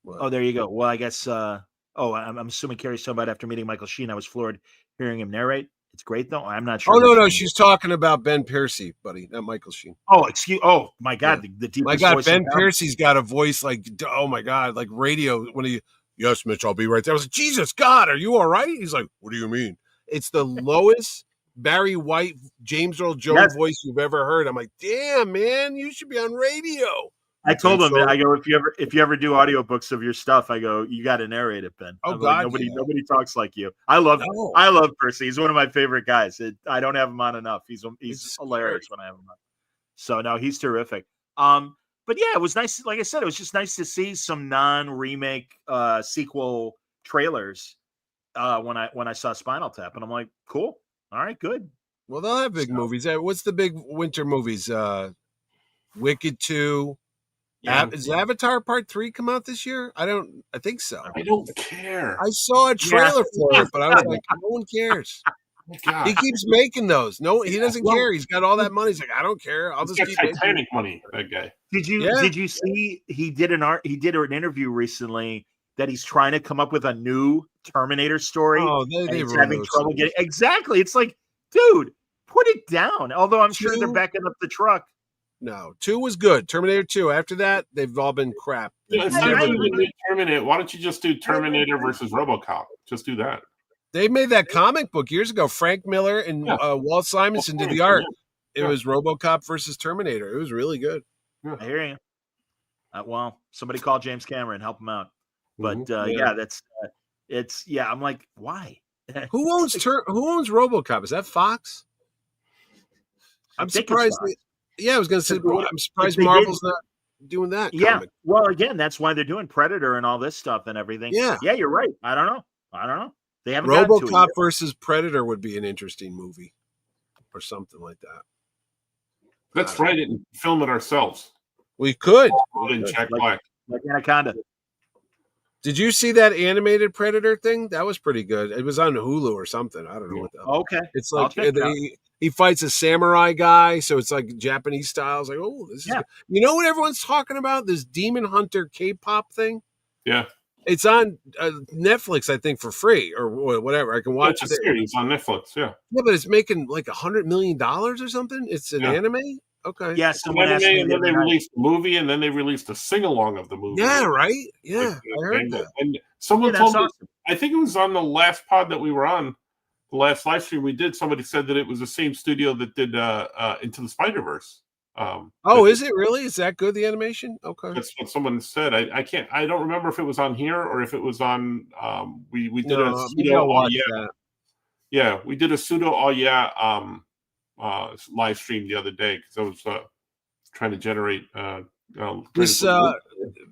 What? Oh, there you go. Well, I guess. I'm assuming Carrie's talking about after meeting Michael Sheen. I was floored hearing him narrate. It's great though. I'm not sure. Oh no, she's talking about Ben Piercy, buddy, not Michael Sheen. Oh, oh my God, the deepest. My God, Ben Piercy's got a voice like, oh my God, like radio. When he, yes, Mitch, I'll be right there. I was like, Jesus God, are you all right? He's like, what do you mean? It's the lowest Barry White, James Earl Jones voice you've ever heard. I'm like, damn man, you should be on radio. I told him, I go, if you ever do audiobooks of your stuff, I go, you got to narrate it, Ben. Oh God, like, nobody talks like you. I love Percy. He's one of my favorite guys. I don't have him on enough. He's hilarious when I have him on. So no, he's terrific. But yeah, it was nice. Like I said, it was just nice to see some non-remake sequel trailers when I saw Spinal Tap, and I'm like, cool. All right, good. Well, they'll have big movies. What's the big winter movies? Wicked 2. Yeah. Is Avatar Part 3 come out this year? I think so. I don't care. I saw a trailer for it, but I was like, no one cares. He keeps making those. No, he doesn't care. He's got all that money. He's like, I don't care. I'll just keep Titanic money. That guy. Did you see he did an interview recently that he's trying to come up with a new Terminator story? Oh, he's having trouble getting exactly. It's like, dude, put it down. Although I'm sure they're backing up the truck. No, 2 was good. Terminator 2. After that, they've all been crap. Terminator. Why don't you just do Terminator versus RoboCop? Just do that. They made that comic book years ago. Frank Miller and Walt Simonson did the art. It was RoboCop versus Terminator. It was really good. I hear you. Well, somebody call James Cameron, help him out. But Yeah. that's it's I'm like, why? Who owns RoboCop? Is that Fox? I'm think it's surprised. Fox. I was going to say, If I'm surprised they Marvel's not doing that. Yeah. comic. Well, again, that's why they're doing Predator and all this stuff and everything. Yeah. Yeah, you're right. I don't know. They haven't gotten to it RoboCop yet. versus Predator would be an interesting movie, or something like that. Let's write it and film it ourselves. We could. In Jack Black. Like Anaconda. Did you see that animated Predator thing? That was pretty good. It was on Hulu or something. I don't know what the hell. Okay. It's I'll like check it out. he fights a samurai guy, so it's like Japanese style. It's like, oh, this is good. You know what everyone's talking about? This Demon Hunter K-pop thing? Yeah. It's on Netflix, I think, for free or whatever. I can watch It's a series on Netflix, yeah. Yeah, but it's making like $100 million or something. It's an anime? Okay. Yeah, someone asked me and then they released the movie, and then they released a sing-along of the movie. Yeah, right? Yeah, I heard that. And someone told me, awesome. I think it was on the last pod that we were on, the last live stream we did, somebody said that it was the same studio that did Into the Spider-Verse. Is it really? Is that good, the animation? Okay. That's what someone said. I don't remember if it was on here or if it was on we did a pseudo Yeah, we did a pseudo live stream the other day because I was trying to generate this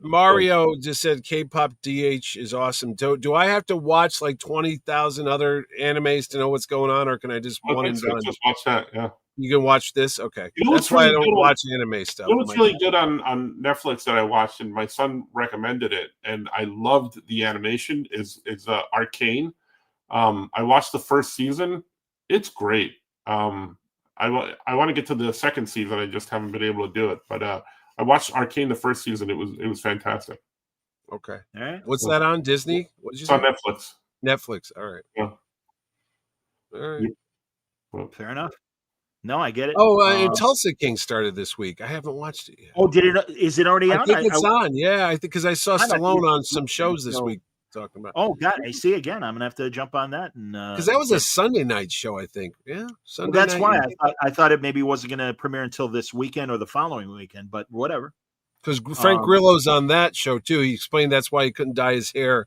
Mario just said K-pop DH is awesome. Do I have to watch like 20,000 other animes to know what's going on, or can I just one and done? Just watch that, yeah. You can watch this? Okay. That's why I don't watch anime stuff. You know what's really good on Netflix that I watched, and my son recommended it, and I loved the animation, is Arcane. I watched the first season. It's great. I want to get to the second season. I just haven't been able to do it. But I watched Arcane the first season. It was fantastic. Okay. All right. What's that on? Disney? What did you It's say? on Netflix. Netflix. All right. Yeah. All right. Well, fair enough. No, I get it. And Tulsa King started this week. I haven't watched it yet. Oh, did it? Is it already on? I think it's on. Yeah, I think because I saw Stallone on some shows this week talking about. Oh God, I see again. I'm gonna have to jump on that and because that was a Sunday night show, I think. Yeah, Sunday. That's night. why I thought it maybe wasn't going to premiere until this weekend or the following weekend, but whatever. Because Frank Grillo's on that show too. He explained that's why he couldn't dye his hair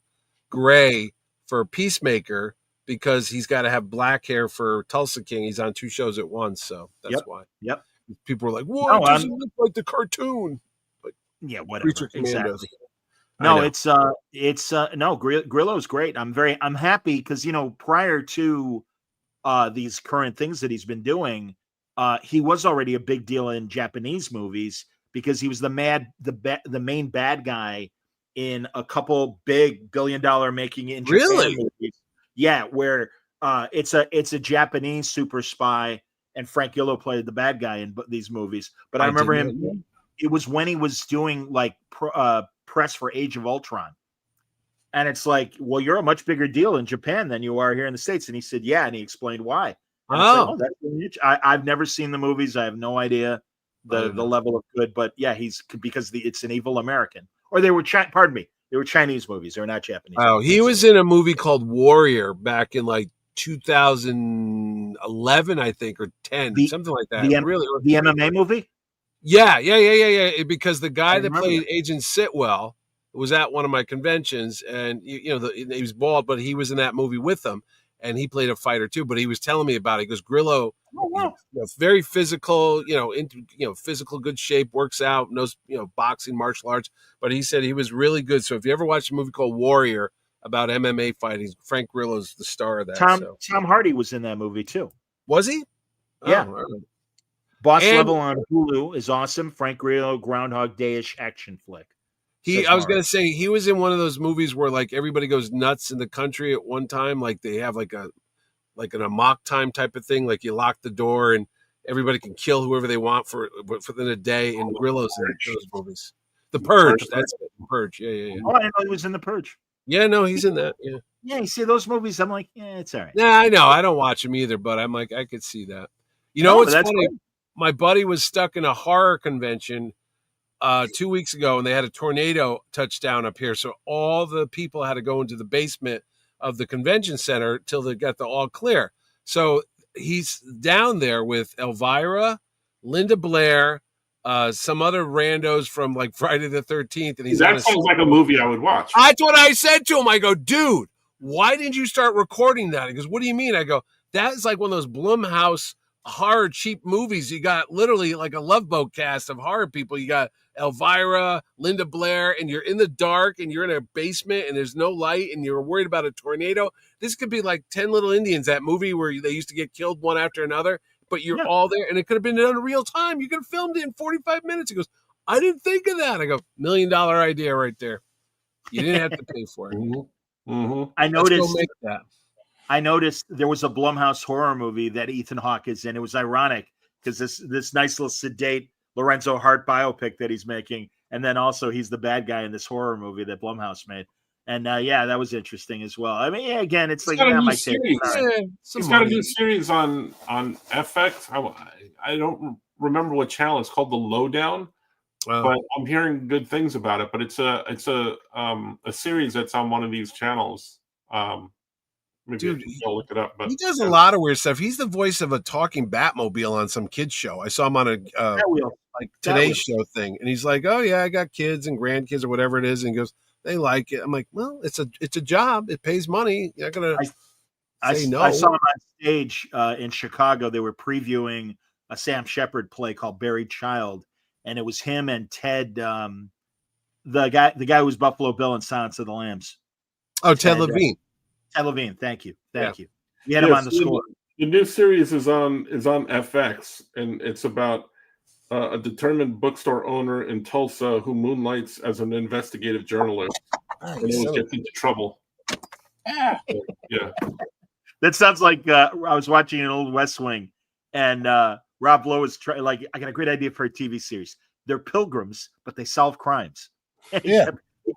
gray for Peacemaker because he's got to have black hair for Tulsa King. He's on two shows at once, so that's why. Yep. People were like, "Whoa, it doesn't look like the cartoon." But yeah, whatever. Exactly. No, it's Grillo's great. I'm happy because prior to these current things that he's been doing, he was already a big deal in Japanese movies because he was the main bad guy in a couple big $1 billion making in Japan movies. Yeah, where it's a Japanese super spy, and Frank Grillo played the bad guy in these movies. But I remember him. It was when he was doing like press for Age of Ultron, and it's like, well, you're a much bigger deal in Japan than you are here in the States. And he said, yeah, and he explained why. And that's really I've never seen the movies. I have no idea the level of good, but yeah, because it's an evil American, or they were they were Chinese movies. They were not Japanese. Oh, he was in a movie called Warrior back in like 2011, I think, or 10, something like that. The MMA movie. Yeah. Because the guy that played Agent Sitwell was at one of my conventions, and he was bald, but he was in that movie with them, and he played a fighter too. But he was telling me about it. He goes, Grillo, very physical, physical, good shape, works out, knows, boxing, martial arts. But he said he was really good. So if you ever watch a movie called Warrior about MMA fighting, Frank Grillo's the star of that. Tom Hardy was in that movie too. Was he? Yeah. Oh, right. Boss Level on Hulu is awesome. Frank Grillo, Groundhog Day-ish action flick. I was going to say, he was in one of those movies where like everybody goes nuts in the country at one time. Like they have like an amok time type of thing. Like you lock the door and everybody can kill whoever they want for within a day. And Grillo's in those movies. The Purge. That's it. The Purge. Yeah. Oh, I didn't know he was in The Purge. Yeah, no, he's in that. Yeah. Yeah, you see those movies, I'm like, yeah, it's all right. Yeah, I know. I don't watch them either, but I'm like, I could see that. What's funny? Cool. My buddy was stuck in a horror convention 2 weeks ago, and they had a tornado touchdown up here. So all the people had to go into the basement of the convention center till they got the all clear. So he's down there with Elvira, Linda Blair, some other randos from like Friday the 13th, and he's That sounds like a movie I would watch. That's what I said to him. I go, dude, why didn't you start recording that? He goes, what do you mean? I go, that's like one of those Blumhouse horror cheap movies. You got literally like a Love Boat cast of horror people. You got Elvira, Linda Blair, and you're in the dark and you're in a basement and there's no light and you're worried about a tornado. This could be like 10 Little Indians, that movie where they used to get killed one after another, but you're all there, and it could have been done in real time. You could have filmed it in 45 minutes. He goes, I didn't think of that. I go, $1 million idea right there. You didn't have to pay for it. I noticed make that. I noticed there was a Blumhouse horror movie that Ethan Hawke is in. It was ironic because this nice little sedate Lorenzo Hart biopic that he's making, and then also he's the bad guy in this horror movie that Blumhouse made. And that was interesting as well. I mean, again, it's like that might take. He's got a new series on FX. I don't remember what channel. It's called The Lowdown. Wow. But I'm hearing good things about it. But it's a series that's on one of these channels. Maybe Dude, I'll look it up. But he does a lot of weird stuff. He's the voice of a talking Batmobile on some kids show. I saw him on a like Today Show thing, and he's like, "Oh yeah, I got kids and grandkids or whatever it is," and he goes, "They like it." I'm like, "Well, it's a job. It pays money. You're not gonna say no." I saw him on stage in Chicago. They were previewing a Sam Shepard play called Buried Child, and it was him and Ted, the guy who was Buffalo Bill in Silence of the Lambs. Oh, Ted Levine. Ted Levine, thank you. You had him on the score. The new series is on FX, and it's about a determined bookstore owner in Tulsa who moonlights as an investigative journalist and always gets into trouble. Yeah, that sounds like I was watching an old West Wing, and Rob Lowe was trying. Like, I got a great idea for a TV series. They're pilgrims, but they solve crimes. And he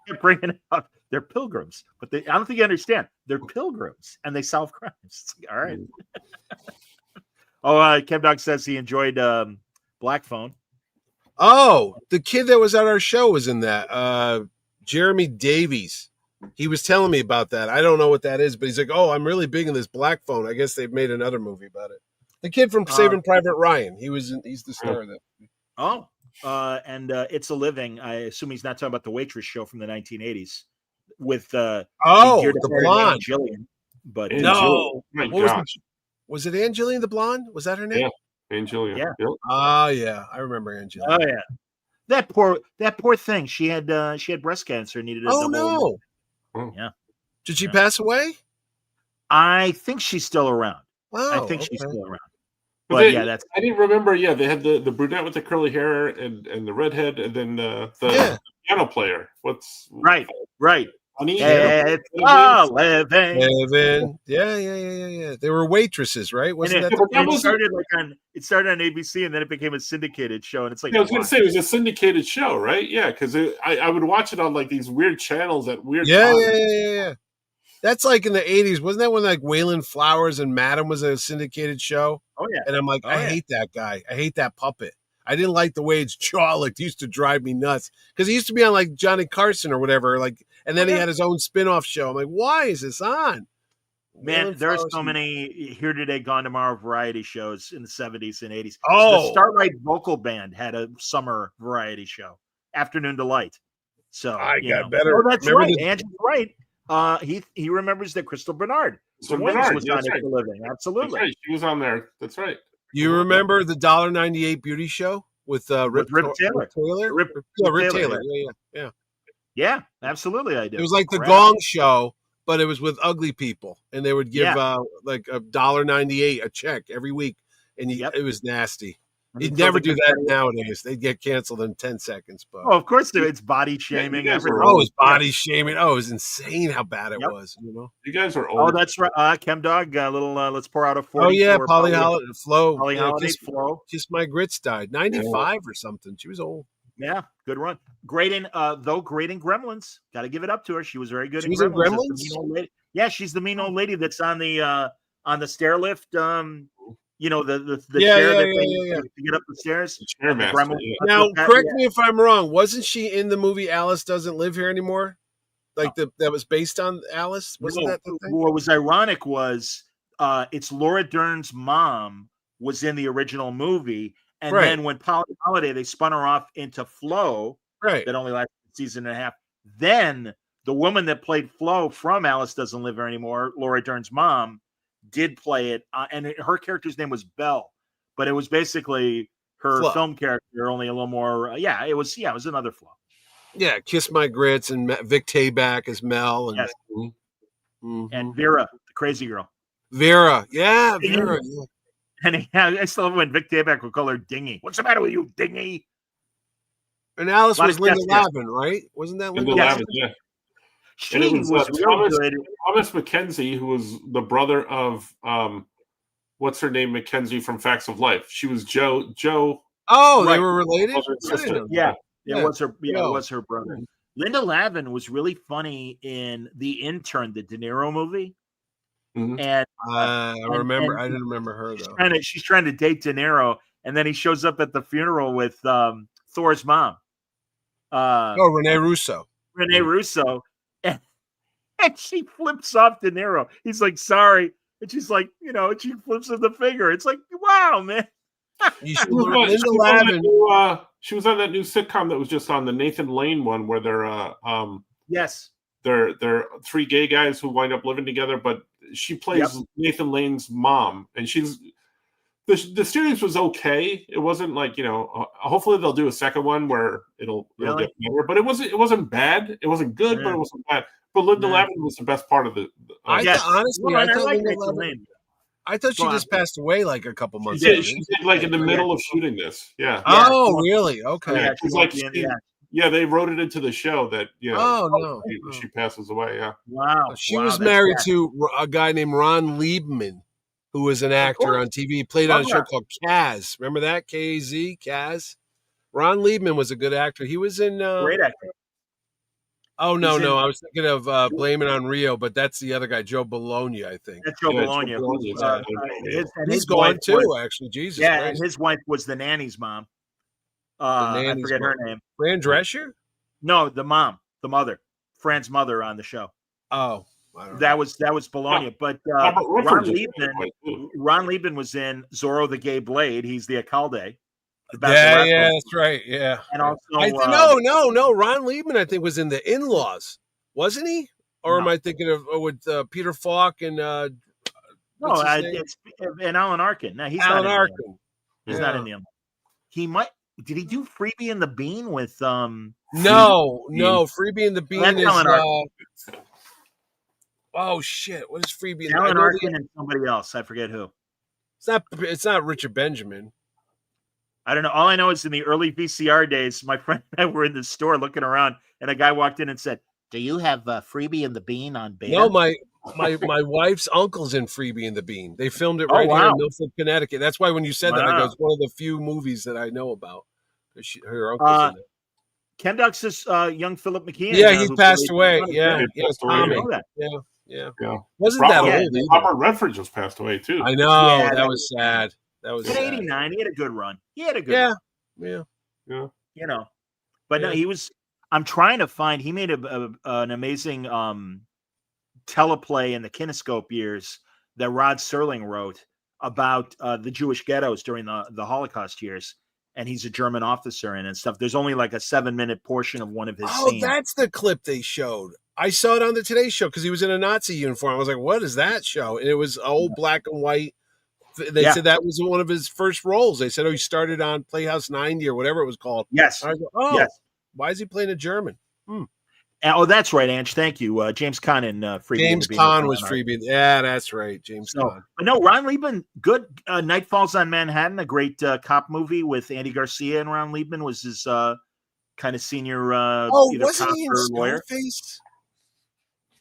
kept bringing up. They're pilgrims, but I don't think you understand. They're pilgrims, and they solve crimes. It's like, all right. Kev Dog says he enjoyed Black Phone. Oh, the kid that was at our show was in that. Jeremy Davies. He was telling me about that. I don't know what that is, but he's like, "Oh, I'm really big in this Black Phone." I guess they've made another movie about it. The kid from Saving Private Ryan. He's the star of that. Oh, and It's a Living. I assume he's not talking about the Waitress show from the 1980s. With the blonde Jillian, but no, was it Ann Jillian the blonde? Was that her name? Yeah, Ann Jillian. Yeah. Oh yeah, I remember Ann Jillian. Oh yeah, that poor thing. She had breast cancer. Needed. No. Yeah. Did she pass away? I think she's still around. Wow. I think she's still around. But I didn't remember. Yeah, they had the brunette with the curly hair and the redhead, and then the piano player. Right. It's a living. Yeah. They were waitresses, right? Wasn't that? It started on ABC, and then it became a syndicated show. And it's like I was going to say, it was a syndicated show, right? Yeah, because I would watch it on like these weird channels at weird times. Yeah. That's like in the 80s. Wasn't that when like Waylon Flowers and Madam was a syndicated show? Oh yeah. And I'm like, I hate that guy. I hate that puppet. I didn't like the way its jaw looked. It used to drive me nuts because he used to be on like Johnny Carson or whatever. Like, and then he had his own spin-off show. I'm like, why is this on? Man, there's so many Here Today, Gone Tomorrow variety shows in the 70s and 80s. Oh, the Starlight Vocal Band had a summer variety show, Afternoon Delight. So I got better. Oh, that's right. Andrew's right. He remembers that Crystal Bernard was on It for Living. Absolutely. That's right. She was on there. That's right. You remember the $1.98 beauty show with Rip Taylor? Rip Taylor. Yeah, absolutely. I do. It was like the Gong Show, but it was with ugly people, and they would give like $1.98 a check every week, and it was nasty. You'd never do that nowadays. They'd get canceled in 10 seconds. But of course, it's body shaming. It's body shaming. Oh, it was insane how bad it was. You know, you guys are old. Oh, that's right. Chem Dog, a little. Let's pour out a 40. Oh yeah, Polly Holiday Flo. Flo. Just My Grits died. 95 or something. She was old. Yeah, good run. Great in Gremlins. Got to give it up to her. She was very good. She was in Gremlins. Yeah, she's the mean old lady that's on the stair lift. You know, the chair to get up the stairs. Now, correct me if I'm wrong. Wasn't she in the movie Alice Doesn't Live Here Anymore? Like that was based on Alice? Wasn't that the thing? What was ironic was it's Laura Dern's mom was in the original movie, And Right. then when Polly Holiday, they spun her off into Flo, Right. that only lasted a season and a half. Then the woman that played Flo from Alice Doesn't Live Here Anymore, Laura Dern's mom, did play it, and her character's name was Belle, but it was basically her Flo. film character, only a little more. It was another Flo. Yeah, Kiss My Grits and Vic Tayback as Mel. And, Yes. Mhm. And Vera, the crazy girl. Vera. Yeah, Vera. Yeah. And I still love when Vic Tayback would call her Dingy. What's the matter with you, Dingy? And Alice Lot was of Linda guest stars. Lavin, right? Wasn't that Linda Linda Yes. Lavin, yeah. She And it was, was real good. Thomas Mackenzie, who was the brother of what's her name, Mackenzie from Facts of Life. She was Joe. Oh, they Right. were related? Brother and sister. Yeah, Yeah. it was her. Yeah, No. it was her brother. Linda Lavin was really funny in The Intern, the De Niro movie. Mhm. And I remember. and I didn't remember her she's though. she's trying to date De Niro, and then he shows up at the funeral with Thor's mom, Renee Russo. Renee Russo, and she flips off De Niro. He's like, "Sorry," and she's like, and she flips him the finger. It's like, wow, man. You should She was learn on- Linda she was on that Lavin. new, she was on that new sitcom that was just on, the Nathan Lane one, where Yes, they're three gay guys who wind up living together, but she plays Nathan Lane's mom, and she's the series was okay. It wasn't like, hopefully they'll do a second one where it'll Really? get better, but it wasn't bad. It wasn't good, but Yeah. it wasn't bad. But Linda Yeah. Lavin was the best part of the. Yes. Honestly, Well, I and thought like Linda Nathan Lavin. Lane. I thought she Go on. just passed away like a couple months She ago. did like in the middle of shooting this. Yeah. Yeah. Oh, really? Okay. Yeah, It's she like walked in, yeah, they wrote it into the show that Oh no. she passes away. Yeah. Wow. She Wow, was that's married sad. to a guy named Ron Liebman, who was an actor course. on TV. He played on a Love show her. called Kaz. Remember that? K-A-Z, Kaz? Ron Liebman was a good actor. He was in Great actor. Oh no, He's in- no. I was thinking of Blame It on Rio, but that's the other guy, Joe Bologna, I think. That's Joe Yeah, Bologna. Joe Bologna, who's, yeah. and He's his gone wife too, was- actually. Jesus Yeah, Christ. and his wife was the nanny's mom. I nanny's forget her mom. name. Fran Drescher? No, the mother, Fran's mother on the show. Oh, I don't know. That was Bologna. But Robert Ron Redford was Liebman, too. Ron Liebman was in Zorro the Gay Blade. He's the alcalde. Yeah, that's right. Yeah. And also, No. Ron Liebman, I think, was in The In-Laws, wasn't he? Or am No. I thinking of with Peter Falk and no, what's his name? it's and Alan Arkin. No, he's Alan not in Arkin? He's not in the. He might. Did he do Freebie and the Bean with No. Freebie and the Bean That's is. Alan Arkin. Oh shit! What is Freebie? And Alan Arkin and somebody else. I forget who. It's not Richard Benjamin. I don't know. All I know is in the early VCR days, my friend and I were in the store looking around, and a guy walked in and said, "Do you have Freebie and the Bean on beta?" No, my wife's uncle's in Freebie and the Bean. They filmed it Oh, right here wow. in Milford, Connecticut. That's why when you said that, I go, Wow. it's one of the few movies that I know about. Her uncle's in it. Ken Duck's is young Philip McKeon. Yeah, he who passed played- away. Oh, Yeah, He yeah, passed away. I Tommy. know that. Yeah. Wasn't that Robert, old either. Robert Redford just passed away too. I know. Yeah, that that was sad. That was At sad. 89, he had a good run. Yeah. You know. But no, Yeah. he was. I'm trying to find. He made an amazing teleplay in the Kinescope years that Rod Serling wrote about the Jewish ghettos during the Holocaust years, and he's a German officer in it and stuff. There's only like a 7-minute portion of one of his scenes. That's the clip they showed. I saw it on the Today Show because he was in a Nazi uniform. I was like, what is that show? And it was old black and white. They Yeah. said that was one of his first roles. They said, he started on Playhouse 90 or whatever it was called. Yes. I go, Yes. why is he playing a German? Oh, that's right, Ange. Thank you. James Caan and Freebie. James Caan was Freebie. Yeah, that's right. James So, Caan. but no, Ron Liebman, good. Night Falls on Manhattan, a great cop movie with Andy Garcia, and Ron Liebman was his kind of senior either wasn't cop he in or lawyer. Scarface?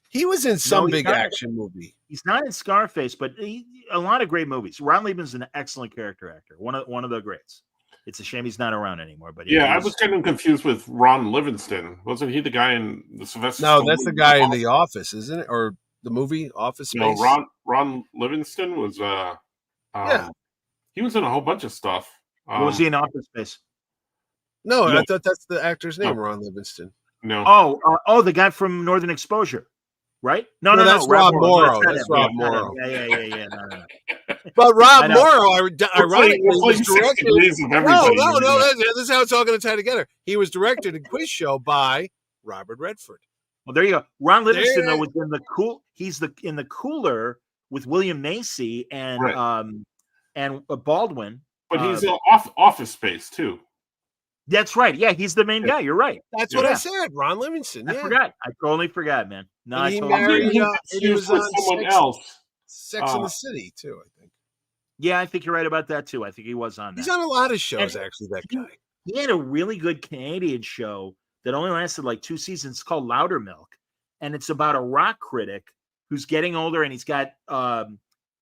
He was in some he's big not. action movie. He's not in Scarface, but a lot of great movies. Ron Liebman's an excellent character actor, one of the greats. It's a shame he's not around anymore. But I was kind of confused with Ron Livingston. Wasn't he the guy in the Sylvester? No, Stallone that's the guy in The Office, isn't it? Or the movie Office Space? No, Ron Livingston was. He was in a whole bunch of stuff. What was he in Office Space? No, No. I thought that's the actor's name, No. Ron Livingston. No. Oh, the guy from Northern Exposure. right? No, No, no, that's no. Rob No, Morrow. not That's him. Rob Not him. Morrow. Yeah. No. But I Rob know. Morrow, ironically, We're playing was 6 directed. degrees of No, everybody. this is how it's all going to tie together. He was directed a quiz show by Robert Redford. Well, there you go. Ron Livingston There- though was in the cool. He's in the cooler with William Macy and Right. Baldwin. But he's in Office Space too. That's right. Yeah, he's the main guy. You're right. That's what I Yeah. said. Ron Livingston. I Yeah. forgot. I totally forgot, man. No, And I he totally married- forgot. and He he was was with on someone Sex- else. Sex in the City too, I think. Yeah, I think you're right about that too. I think he was on that. He's on a lot of shows, And actually, that guy. He had a really good Canadian show that only lasted like 2 seasons. It's called Loudermilk, and it's about a rock critic who's getting older and he's got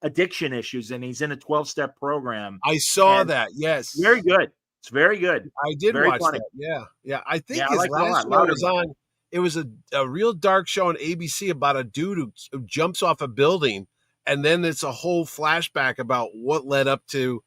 addiction issues, and he's in a 12-step program. I saw And that. Yes. Very good. It's very good. I did Very watch funny. that. Yeah. Yeah. I think Yeah, I his like it a last lot. show was on. It was a real dark show on ABC about a dude who jumps off a building, and then it's a whole flashback about what led up to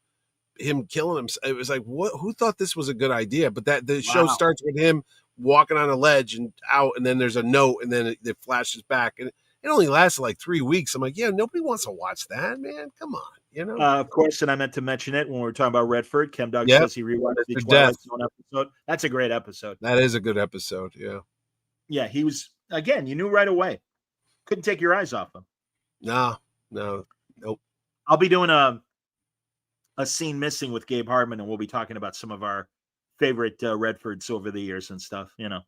him killing him. It was like, what? Who thought this was a good idea? But that the show Wow. starts with him walking on a ledge and out, and then there's a note, and then it flashes back, and it only lasted like 3 weeks. I'm like, yeah, nobody wants to watch that, man. Come on, you know. Of course, and I meant to mention it when we were talking about Redford. Kim Doug Yep. says he rewatched the For Twilight Death. Zone episode. That's a great episode. That is a good episode. Yeah. Yeah, he was, again, you knew right away. Couldn't take your eyes off him. No. Nope. I'll be doing a scene missing with Gabe Hardman, and we'll be talking about some of our favorite Redfords over the years and stuff. You know,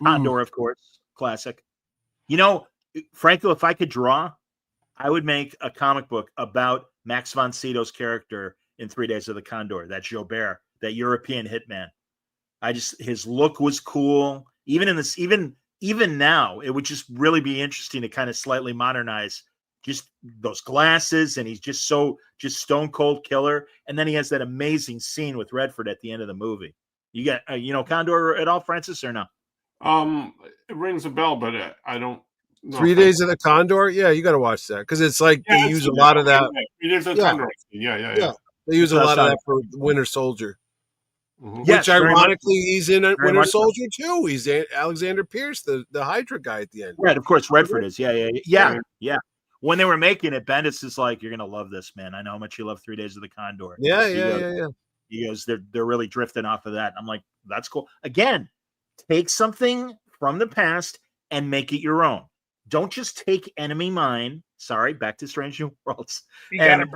Condor, of course, classic. You know, Franco, if I could draw, I would make a comic book about Max von Sydow's character in 3 Days of the Condor, that Jobert, that European hitman. His look was cool. Even now, it would just really be interesting to kind of slightly modernize just those glasses, and he's just stone cold killer. And then he has that amazing scene with Redford at the end of the movie. You got, Condor at all, Francis, or no? It rings a bell, but I don't know. 3 Days of the Condor. Yeah, you got to watch that because it's like they use a lot of that. 3 Days of the Condor. Yeah. They use a That's lot of awesome. that for Winter Soldier. Mhm. Yes, Which very much ironically, he's in Very Winter much so. Soldier too. He's Alexander Pierce, the Hydra guy at the end. Right, of course, Redford is. Yeah. When they were making it, Bendis is like, "You're gonna love this, man. I know how much you love 3 Days of the Condor." Yeah. He goes, "They're really drifting off of that." I'm like, "That's cool." Again, take something from the past and make it your own. Don't just take Enemy Mine. Sorry, back to Strange New Worlds, and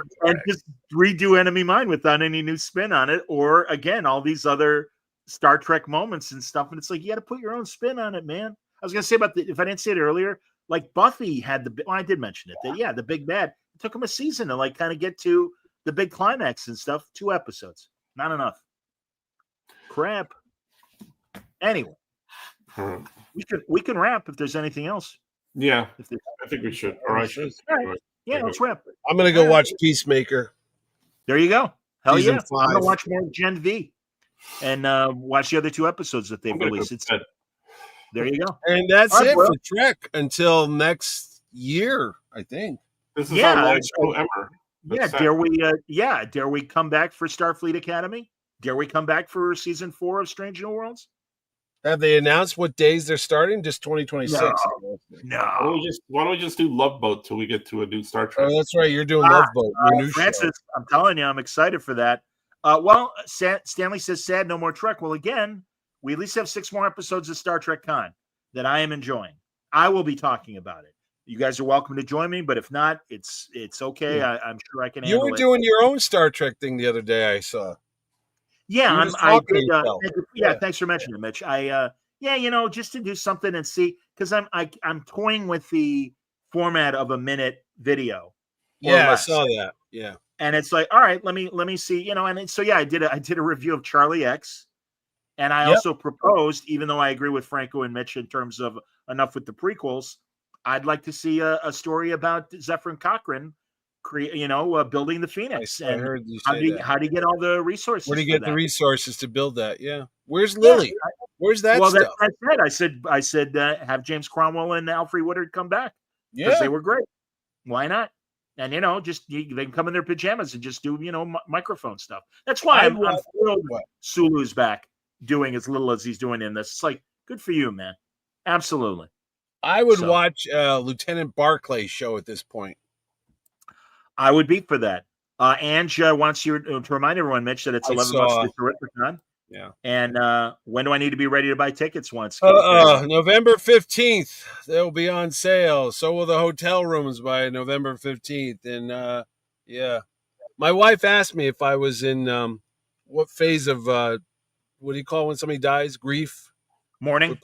just redo Enemy Mine without any new spin on it, or again, all these other Star Trek moments and stuff. And it's like you got to put your own spin on it, man. I was gonna say about if I didn't say it earlier, like Buffy had I did mention it. The big bad. It took him a season to like kind of get to the big climax and stuff. 2 episodes, not enough. Crap. Anyway, we can wrap if there's anything else. Yeah, If there's, I think we should. All right. All right. Yeah, let's wrap. I'm gonna go watch Peacemaker. There you go. Hell Season yeah! I'm 5. gonna watch more Gen V and watch the other 2 episodes that they've I'm gonna go released. to bed. There you go. And that's All right, it bro. for Trek until next year, I think. This is Yeah, our last show ever. Yeah, That's dare we come back for Starfleet Academy? Dare we come back for season 4 of Strange New Worlds? Have they announced what days they're starting? Just 2026. Why don't we just do Love Boat till we get to a new Star Trek? Oh, that's right. You're doing Love Boat, your new Francis, show. I'm telling you, I'm excited for that. Stanley says, sad, no more Trek. Well, again, we at least have 6 more episodes of Star Trek Con that I am enjoying. I will be talking about it. You guys are welcome to join me, but if not, it's okay. Yeah. I'm sure I can You handle were it. doing your own Star Trek thing the other day, I saw. Yeah, You I just talking did. to yourself. Thanks for mentioning it, Mitch. Just to do something and see, because I'm toying with the format of a minute video. or Yeah, I less. saw that. Yeah. And it's like, all right, let me see, I did a review of Charlie X, and I Yep. also proposed, even though I agree with Franco and Mitch in terms of enough with the prequels, I'd like to see a story about Zephyr Cochrane, building the Phoenix, I and heard you how say do you, that. how do you get all the resources? Where do you for get the that? resources to build that? Yeah. Where's Lily? Where's that Well, stuff? that's what I said. I said have James Cromwell and Alfred Woodard come back because Yeah. they were great. Why not? And they can come in their pajamas and just do microphone stuff. That's why I'm thrilled What? Sulu's back doing as little as he's doing in this. It's like good for you, man. Absolutely. I would So- watch Lieutenant Barclay's show at this point. I would be for that. Ange wants you to remind everyone, Mitch, that it's 11 months to Terrificon. Yeah. And when do I need to be ready to buy tickets once? November 15th, they'll be on sale. So will the hotel rooms by November 15th. And yeah, my wife asked me if I was in what phase of what do you call when somebody dies? Grief? Morning?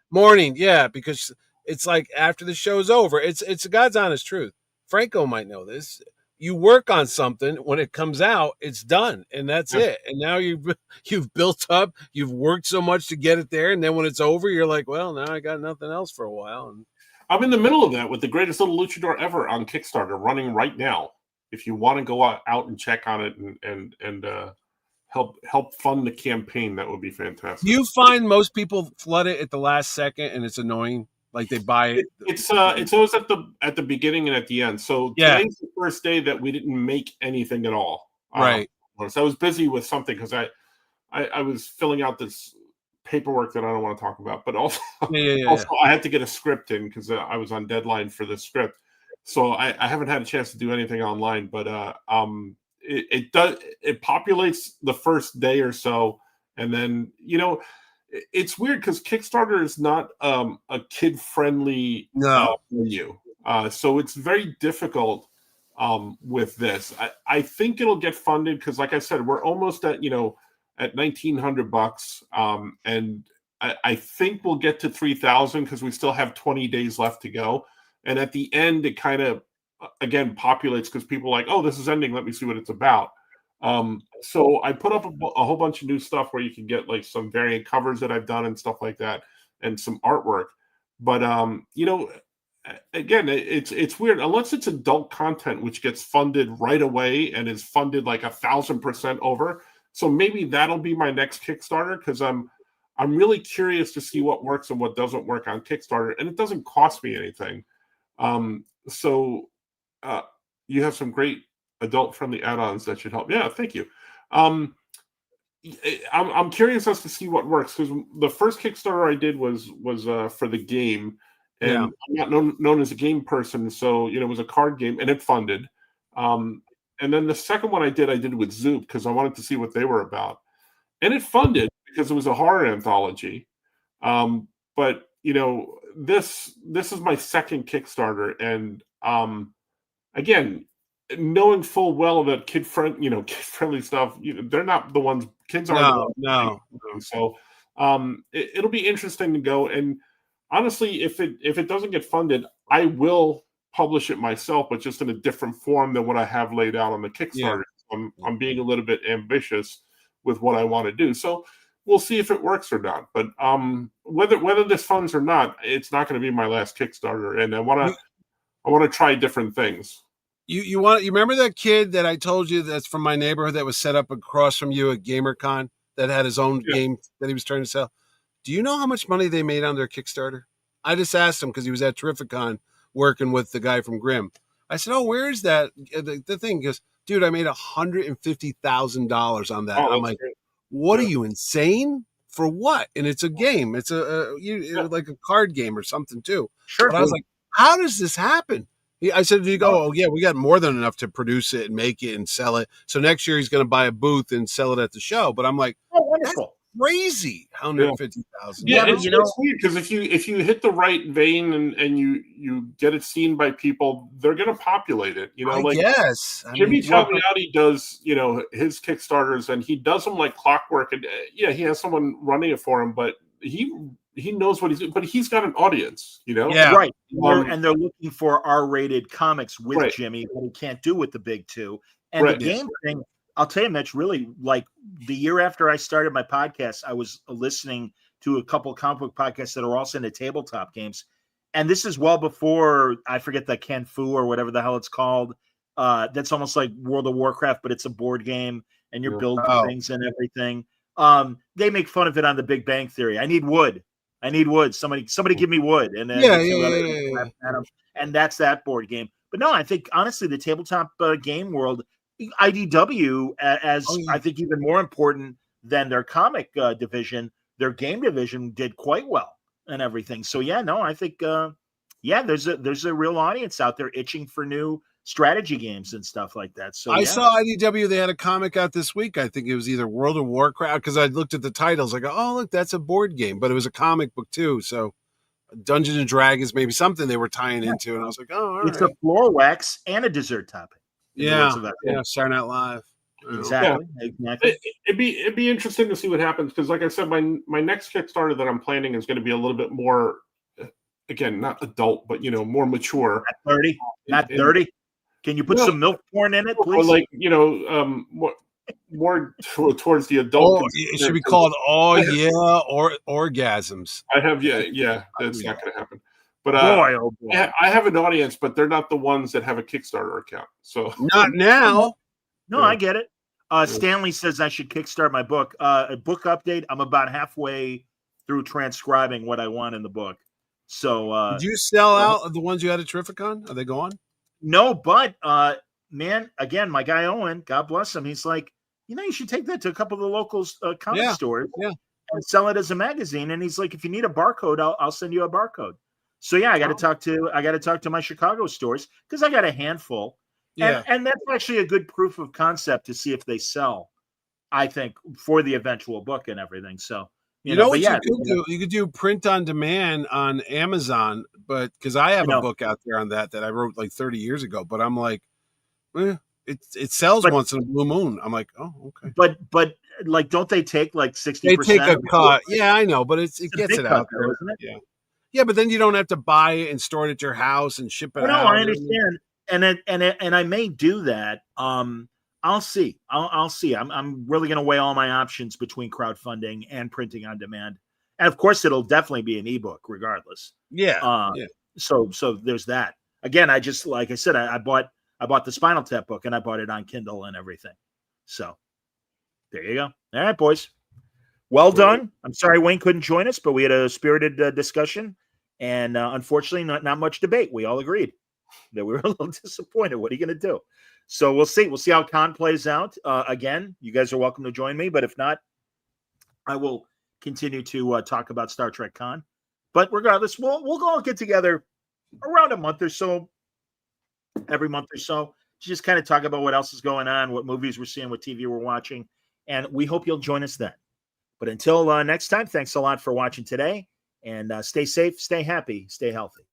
Mourning, yeah, because it's like after the show's over, it's God's honest truth. Franco might know this. You work on something, when it comes out, it's done, and that's it. And now you've built up, you've worked so much to get it there, and then when it's over, you're like, well, now I got nothing else for a while. And I'm in the middle of that with the greatest little luchador ever on Kickstarter running right now. If you want to go out and check on it and help fund the campaign, that would be fantastic. You find most people flood it at the last second, and it's annoying. Like they buy it. It's always at the beginning and at the end. So today's the first day that we didn't make anything at all. Right. So I was busy with something because I was filling out this paperwork that I don't want to talk about, but also I had to get a script in because I was on deadline for the script. So I haven't had a chance to do anything online, but it populates the first day or so, and then it's weird because Kickstarter is not a kid-friendly menu. So it's very difficult with this. I think it'll get funded because, like I said, we're almost at $1,900, and I think we'll get to 3,000 because we still have 20 days left to go. And at the end, it kind of again populates because people are like, oh, this is ending. Let me see what it's about. So I put up a whole bunch of new stuff where you can get like some variant covers that I've done and stuff like that, and some artwork. But again, it's weird unless it's adult content, which gets funded right away and is funded like 1,000% over. So maybe that'll be my next Kickstarter because I'm really curious to see what works and what doesn't work on Kickstarter, and it doesn't cost me anything. So you have some great adult-friendly add-ons that should help. Yeah, thank you. I'm curious as to see what works because the first Kickstarter I did was for the game, and I'm not known as a game person, so it was a card game and it funded. And then the second one I did with Zoop because I wanted to see what they were about, and it funded because it was a horror anthology. But this is my second Kickstarter, and again, knowing full well that kid-friendly stuff, they're not the ones. Kids aren't. No. So it'll be interesting to go. And honestly, if it doesn't get funded, I will publish it myself, but just in a different form than what I have laid out on the Kickstarter. Yeah. I'm being a little bit ambitious with what I want to do. So we'll see if it works or not. But whether this funds or not, it's not going to be my last Kickstarter, and I want to try different things. You remember that kid that I told you that's from my neighborhood that was set up across from you at GamerCon that had his own game that he was trying to sell? Do you know how much money they made on their Kickstarter? I just asked him because he was at Terrificon working with the guy from Grimm. I said, "Oh, where is that?" The thing goes, "Dude, I made $150,000 on that." I'm like, great. What are you, insane? For what? And it's a game. It's like a card game or something too. Sure. But I was like, how does this happen? I said, "You go, oh yeah, we got more than enough to produce it and make it and sell it. So next year he's going to buy a booth and sell it at the show." But I'm like, oh, wonderful. Crazy, 150,000. Yeah, it's weird because if you hit the right vein and you get it seen by people, they're going to populate it. Yes. Jimmy Tagliati does his Kickstarters, and he does them like clockwork. And he has someone running it for him, but he knows what he's doing. But he's got an audience, Yeah, right. And they're looking for R-rated comics with right. Jimmy, what he can't do with the big two. And the game thing. I'll tell you, Mitch, really, like the year after I started my podcast, I was listening to a couple of comic book podcasts that are also into tabletop games. And this is well before, I forget the Ken Fu or whatever the hell it's called. That's almost like World of Warcraft, but it's a board game and you're building things and everything. They make fun of it on The Big Bang Theory. I need wood. Somebody give me wood. And then and that's that board game. But no, I think, honestly, the tabletop game world, IDW, I think even more important than their comic division, their game division did quite well and everything. So I think yeah, there's a real audience out there itching for new strategy games and stuff like that. So I saw IDW. They had a comic out this week. I think it was either World of Warcraft, because I looked at the titles. I go, oh, look, that's a board game, but it was a comic book too. So Dungeons and Dragons, maybe something they were tying into, and I was like, oh, all it's right. a floor wax and a dessert topping. Yeah, Saturday Night Live. Exactly. It'd be interesting to see what happens, because, like I said, my next Kickstarter that I'm planning is going to be a little bit more, again, not adult, but more mature. Not 30. Not 30. Can you put some milk porn in it, please? Or like more towards the adult. It should be called or orgasms. I have that's not going to happen. But boy. I have an audience, but they're not the ones that have a Kickstarter account. So not now. No, I get it. Stanley says I should kickstart my book. A book update. I'm about halfway through transcribing what I want in the book. So did you sell out the ones you had at Terrificon? Are they gone? No, but man, again, my guy Owen, God bless him, he's like, you should take that to a couple of the local comic stores and sell it as a magazine. And he's like, if you need a barcode, I'll send you a barcode. So yeah, I got to talk to my Chicago stores, because I got a handful. Yeah. And that's actually a good proof of concept to see if they sell, I think, for the eventual book and everything. So you know what you could do? You could do print on demand on Amazon, but because I have a book out there on that I wrote like 30 years ago, but I'm like, it sells once in a blue moon. I'm like, oh, okay. But like, don't they take like 60%? They take a cut. Yeah, I know, but it gets it out there, isn't it? Yeah. Yeah, but then you don't have to buy it and store it at your house and ship it out. No, I understand. And I may do that. I'll see. I'll see. I'm really going to weigh all my options between crowdfunding and printing on demand. And of course, it'll definitely be an ebook regardless. Yeah. So there's that. Again, I just, like I said, I bought the Spinal Tap book, and I bought it on Kindle and everything. So there you go. All right, boys. Well done. I'm sorry Wayne couldn't join us, but we had a spirited discussion, and unfortunately, not much debate. We all agreed that we were a little disappointed. What are you going to do? So we'll see. We'll see how con plays out. Again, you guys are welcome to join me, but if not, I will continue to talk about Star Trek Con. But regardless, we'll all get together around a month or so, every month or so, to just kind of talk about what else is going on, what movies we're seeing, what TV we're watching, and we hope you'll join us then. But until next time, thanks a lot for watching today, and stay safe, stay happy, stay healthy.